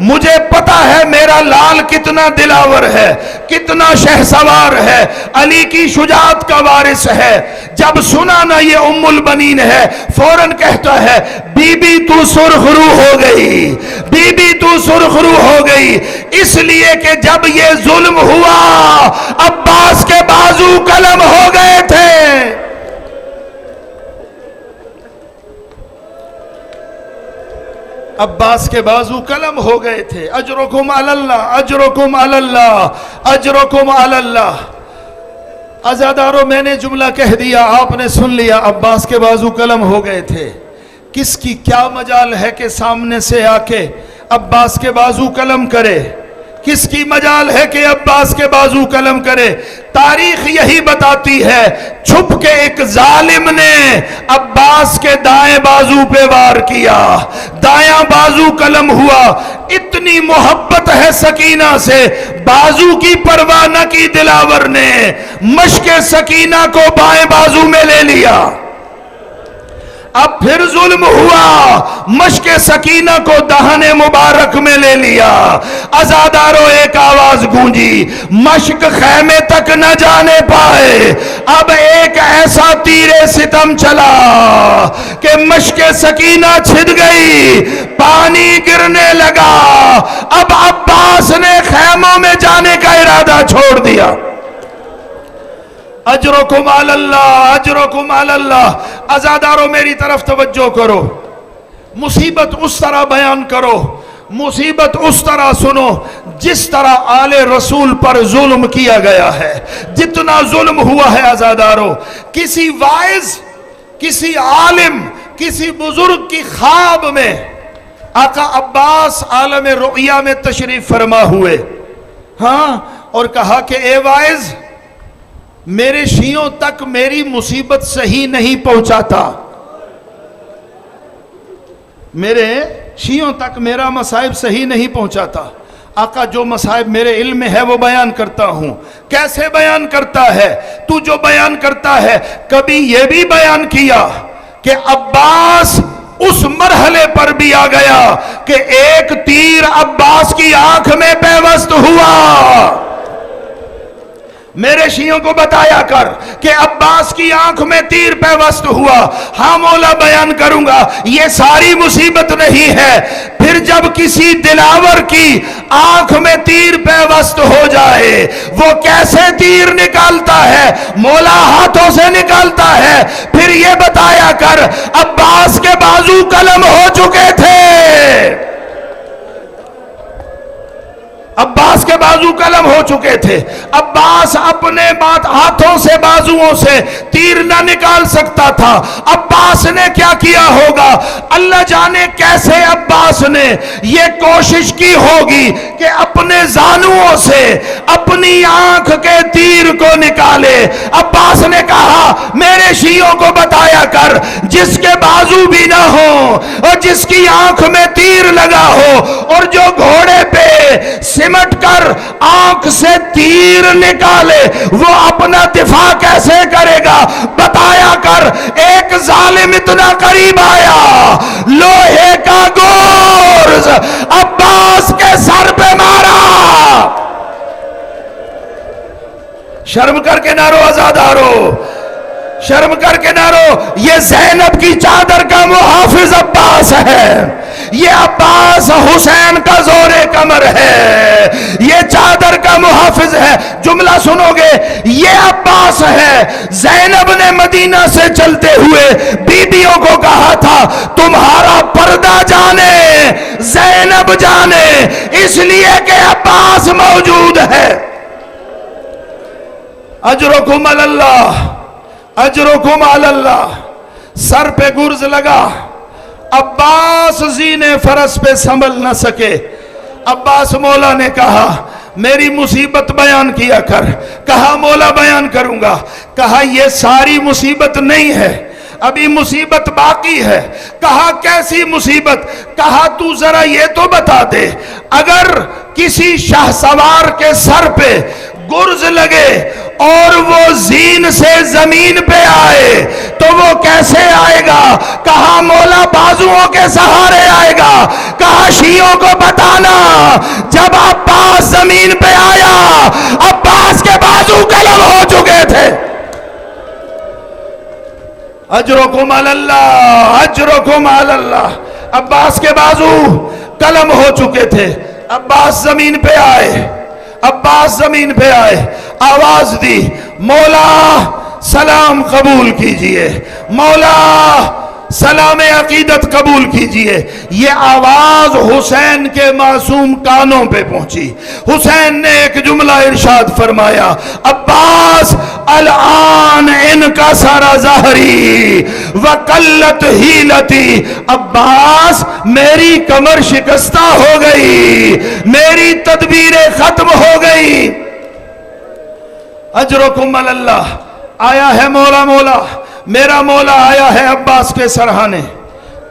مجھے پتا ہے میرا لال کتنا دلاور ہے، کتنا شہسوار ہے، علی کی شجاعت کا وارث ہے۔ جب سنا نا یہ ام البنین ہے، فوراً کہتا ہے بی بی تو سرخ رو ہو گئی، بی بی تو سرخ رو ہو گئی، اس لیے کہ جب یہ ظلم ہوا عباس کے بازو قلم ہو گئے تھے۔ عباس کے بازو قلم ہو گئے تھے۔ اجرکم علی اللہ، اجرکم علی اللہ، اجرکم علی اللہ۔ عزادارو میں نے جملہ کہہ دیا، آپ نے سن لیا، عباس کے بازو قلم ہو گئے تھے۔ کس کی کیا مجال ہے کہ سامنے سے آ کے عباس کے بازو قلم کرے؟ کس کی مجال ہے کہ عباس کے بازو قلم کرے؟ تاریخ یہی بتاتی ہے، چھپ کے ایک ظالم نے عباس کے دائیں بازو پہ وار کیا، دایاں بازو قلم ہوا۔ اتنی محبت ہے سکینہ سے، بازو کی پرواہ نہ کی دلاور نے، مشک سکینہ کو بائیں بازو میں لے لیا۔ اب پھر ظلم ہوا، مشک سکینہ کو دہن مبارک میں لے لیا۔ عزادارو ایک آواز گونجی، مشک خیمے تک نہ جانے پائے۔ اب ایک ایسا تیر ستم چلا کہ مشک سکینہ چھد گئی، پانی گرنے لگا۔ اب عباس نے خیموں میں جانے کا ارادہ چھوڑ دیا۔ اجرکم علی اللہ، اجرکم علی اللہ۔ عزادارو میری طرف توجہ کرو، مصیبت اس طرح بیان کرو، مصیبت اس طرح سنو جس طرح آل رسول پر ظلم کیا گیا ہے، جتنا ظلم ہوا ہے۔ عزادارو کسی واعظ، کسی عالم، کسی بزرگ کی خواب میں آقا عباس عالم رؤیا میں تشریف فرما ہوئے، ہاں، اور کہا کہ اے واعظ، میرے شیعوں تک میری مصیبت صحیح نہیں پہنچاتا، میرے شیعوں تک میرا مصائب صحیح نہیں پہنچاتا۔ آقا جو مصائب میرے علم میں ہے وہ بیان کرتا ہوں۔ کیسے بیان کرتا ہے؟ تو جو بیان کرتا ہے، کبھی یہ بھی بیان کیا کہ عباس اس مرحلے پر بھی آ گیا کہ ایک تیر عباس کی آنکھ میں پیوست ہوا۔ میرے شیعوں کو بتایا کر کہ عباس کی آنکھ میں تیر پیوست ہوا۔ ہاں مولا بیان کروں گا، یہ ساری مصیبت نہیں ہے۔ پھر جب کسی دلاور کی آنکھ میں تیر پیوست ہو جائے، وہ کیسے تیر نکالتا ہے؟ مولا ہاتھوں سے نکالتا ہے۔ پھر یہ بتایا کر عباس کے بازو قلم ہو چکے تھے، عباس کے بازو قلم ہو چکے تھے۔ عباس اپنے ہاتھوں سے، بازوؤں سے تیر نہ نکال سکتا تھا۔ عباس نے کیا کیا ہوگا؟ اللہ جانے کیسے عباس نے یہ کوشش کی ہوگی کہ اپنے زانوؤں سے اپنی آنکھ کے تیر کو نکالے۔ عباس نے کہا میرے شیعوں کو بتایا کر، جس کے بازو بھی نہ ہو اور جس کی آنکھ میں تیر لگا ہو اور جو گھوڑے پہ سمٹ کر آنکھ سے تیر نکالے، وہ اپنا دفاع کیسے کرے گا؟ بتایا کر۔ ایک ظالم اتنا قریب آیا، لوہے کا گورز عباس کے سر پہ مارا۔ شرم کر کے نہ رو عزادارو، شرم کر کے نہ رو۔ یہ زینب کی چادر کا محافظ عباس ہے، یہ عباس حسین کا زور کمر ہے، یہ چادر کا محافظ ہے۔ جملہ سنو گے، یہ عباس ہے۔ زینب نے مدینہ سے چلتے ہوئے بیبیوں کو کہا تھا تمہارا پردہ جانے زینب جانے، اس لیے کہ عباس موجود ہے۔ اجرکم علی اللہ، اجرکم علی اللہ۔ سر پہ گرز لگا، عباس زینے فرس پہ سنبھل نہ سکے۔ عباس مولا نے کہا میری مصیبت بیان کیا کر۔ کہا مولا بیان کروں گا۔ کہا یہ ساری مصیبت نہیں ہے، ابھی مصیبت باقی ہے۔ کہا کیسی مصیبت؟ کہا تو ذرا یہ تو بتا دے، اگر کسی شاہ سوار کے سر پہ گرز لگے اور وہ زین سے زمین پہ آئے تو وہ کیسے آئے گا؟ کہا مولا بازوؤں کے سہارے آئے گا. کہا شیعوں کو بتانا جب عباس زمین پہ آیا عباس کے بازو قلم ہو چکے تھے. اجرکم علی اللہ، اجرکم علی اللہ. عباس کے بازو قلم ہو چکے تھے. عباس زمین پہ آئے، عباس زمین پہ آئے، آواز دی مولا سلام قبول کیجئے، مولا سلام عقیدت قبول کیجئے. یہ آواز حسین کے معصوم کانوں پہ پہنچی. حسین نے ایک جملہ ارشاد فرمایا، عباس الان ان کا سارا ظاہری وقلت ہیلتی. عباس میری کمر شکستہ ہو گئی، میری تدبیریں ختم ہو گئی. اجرکم علی اللہ. آیا ہے مولا، مولا میرا مولا آیا ہے عباس کے سرہانے.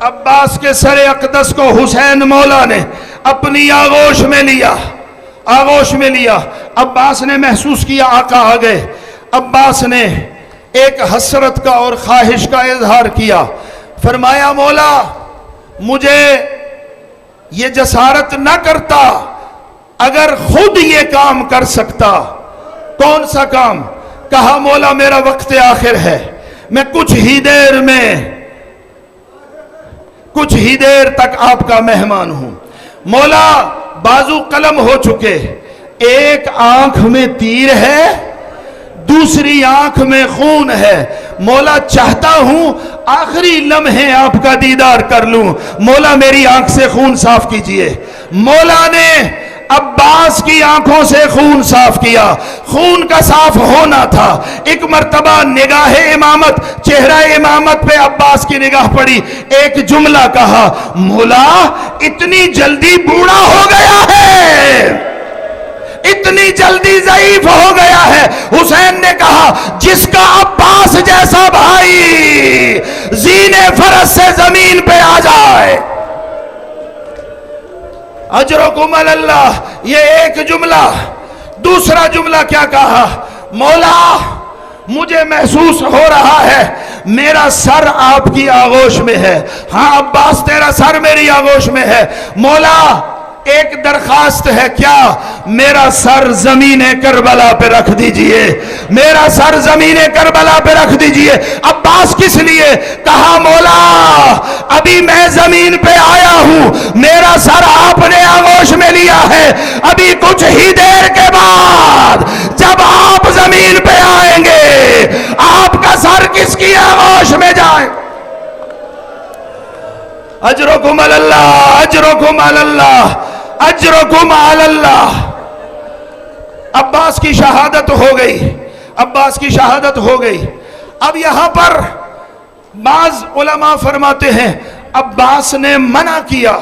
عباس کے سر اقدس کو حسین مولا نے اپنی آغوش میں لیا، آغوش میں لیا. عباس نے محسوس کیا آقا آ گئے. عباس نے ایک حسرت کا اور خواہش کا اظہار کیا. فرمایا مولا مجھے یہ جسارت نہ کرتا اگر خود یہ کام کر سکتا. کون سا کام؟ کہا مولا میرا وقت آخر ہے، میں کچھ ہی دیر تک آپ کا مہمان ہوں. مولا بازو قلم ہو چکے، ایک آنکھ میں تیر ہے، دوسری آنکھ میں خون ہے. مولا چاہتا ہوں آخری لمحے آپ کا دیدار کر لوں، مولا میری آنکھ سے خون صاف کیجئے. مولا نے عباس کی آنکھوں سے خون صاف کیا. خون کا صاف ہونا تھا. ایک مرتبہ نگاہ امامت، چہرہ امامت پہ عباس کی نگاہ پڑی. ایک جملہ کہا، مولا اتنی جلدی بوڑھا ہو گیا ہے، اتنی جلدی ضعیف ہو گیا ہے. حسین نے کہا جس کا عباس جیسا بھائی زینے فرس سے زمین پہ آ جائے. اجرکم علی اللہ. یہ ایک جملہ. دوسرا جملہ کیا کہا؟ مولا مجھے محسوس ہو رہا ہے میرا سر آپ کی آغوش میں ہے. ہاں عباس تیرا سر میری آغوش میں ہے. مولا ایک درخواست ہے. کیا؟ میرا سر زمین کربلا پہ رکھ دیجئے، میرا سر زمین کربلا پہ رکھ دیجئے. عباس کس لیے؟ کہا مولا ابھی میں زمین پہ آیا ہوں، میرا سر آپ نے آغوش میں لیا ہے، ابھی کچھ ہی دیر کے بعد جب آپ زمین پہ آئیں گے آپ کا سر کس کی آغوش میں جائے. اجرکم علی اللہ، اجرکم علی اللہ، اجرکم علی اللہ. عباس کی شہادت ہو گئی، عباس کی شہادت ہو گئی. اب یہاں پر بعض علماء فرماتے ہیں عباس نے منع کیا،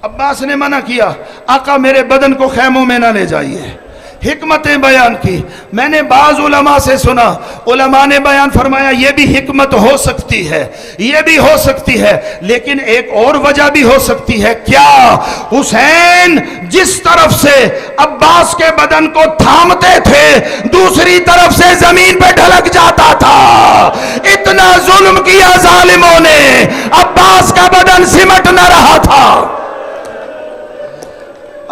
عباس نے منع کیا آقا میرے بدن کو خیموں میں نہ لے جائیے. حکمتیں بیان کی. میں نے بعض علماء سے سنا، علماء نے بیان فرمایا یہ بھی حکمت ہو سکتی ہے، یہ بھی ہو سکتی ہے، لیکن ایک اور وجہ بھی ہو سکتی ہے. کیا؟ حسین جس طرف سے عباس کے بدن کو تھامتے تھے دوسری طرف سے زمین پہ ڈھلک جاتا تھا. اتنا ظلم کیا ظالموں نے، عباس کا بدن سمٹ نہ رہا تھا.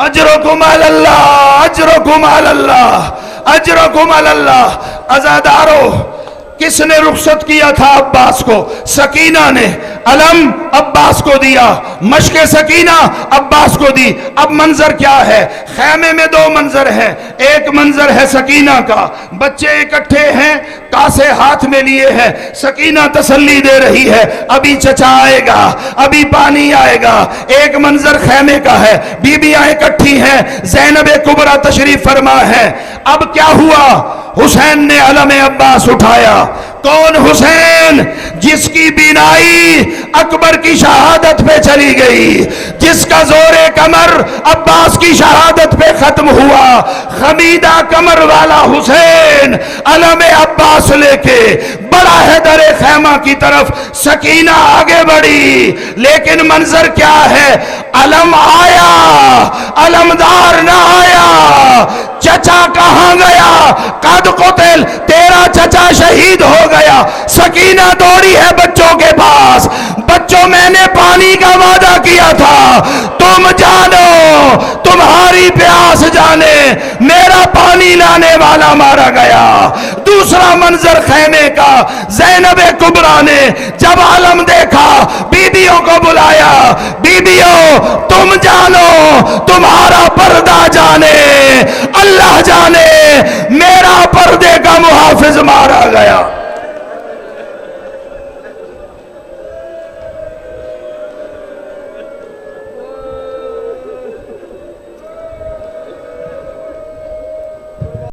اجرکم علی اللہ، اجرکم علی اللہ، اجرکم علی اللہ. عزادارو کس نے رخصت کیا تھا عباس کو؟ سکینہ نے. علم عباس کو دیا، مشق سکینہ عباس کو دی. اب منظر کیا ہے؟ خیمے میں دو منظر ہیں. ایک منظر ہے سکینہ کا، بچے اکٹھے ہیں، کاسے ہاتھ میں لیے ہیں، سکینہ تسلی دے رہی ہے ابھی چچا آئے گا، ابھی پانی آئے گا. ایک منظر خیمے کا ہے، بیویاں اکٹھی ہیں، زینب کبریٰ تشریف فرما ہے. اب کیا ہوا؟ حسین نے علم عباس اٹھایا. کون حسین؟ جس کی بینائی اکبر کی شہادت پہ چلی گئی، جس کا زور کمر عباس کی شہادت پہ ختم ہوا. خمیدہ کمر والا حسین علم عباس لے کے بڑا ہے در خیمہ کی طرف. سکینہ آگے بڑھی، لیکن منظر کیا ہے؟ علم آیا، علمدار نہ آیا. چچا کہاں گیا؟ قد قتل، تیرا چچا شہید ہو گیا. سکینہ دوڑی ہے بچوں کے پاس، بچوں میں نے پانی کا وعدہ کیا تھا، تم جانو تمہاری پیاس جانے میرا پانی لانے والا مارا گیا۔ دوسرا منظر خیمے کا، زینب کبریٰ نے جب عالم دیکھا بیویوں کو بلایا، بیویوں تم جانو تمہارا پردہ جانے اللہ جانے میرا پردے کا محافظ مارا گیا۔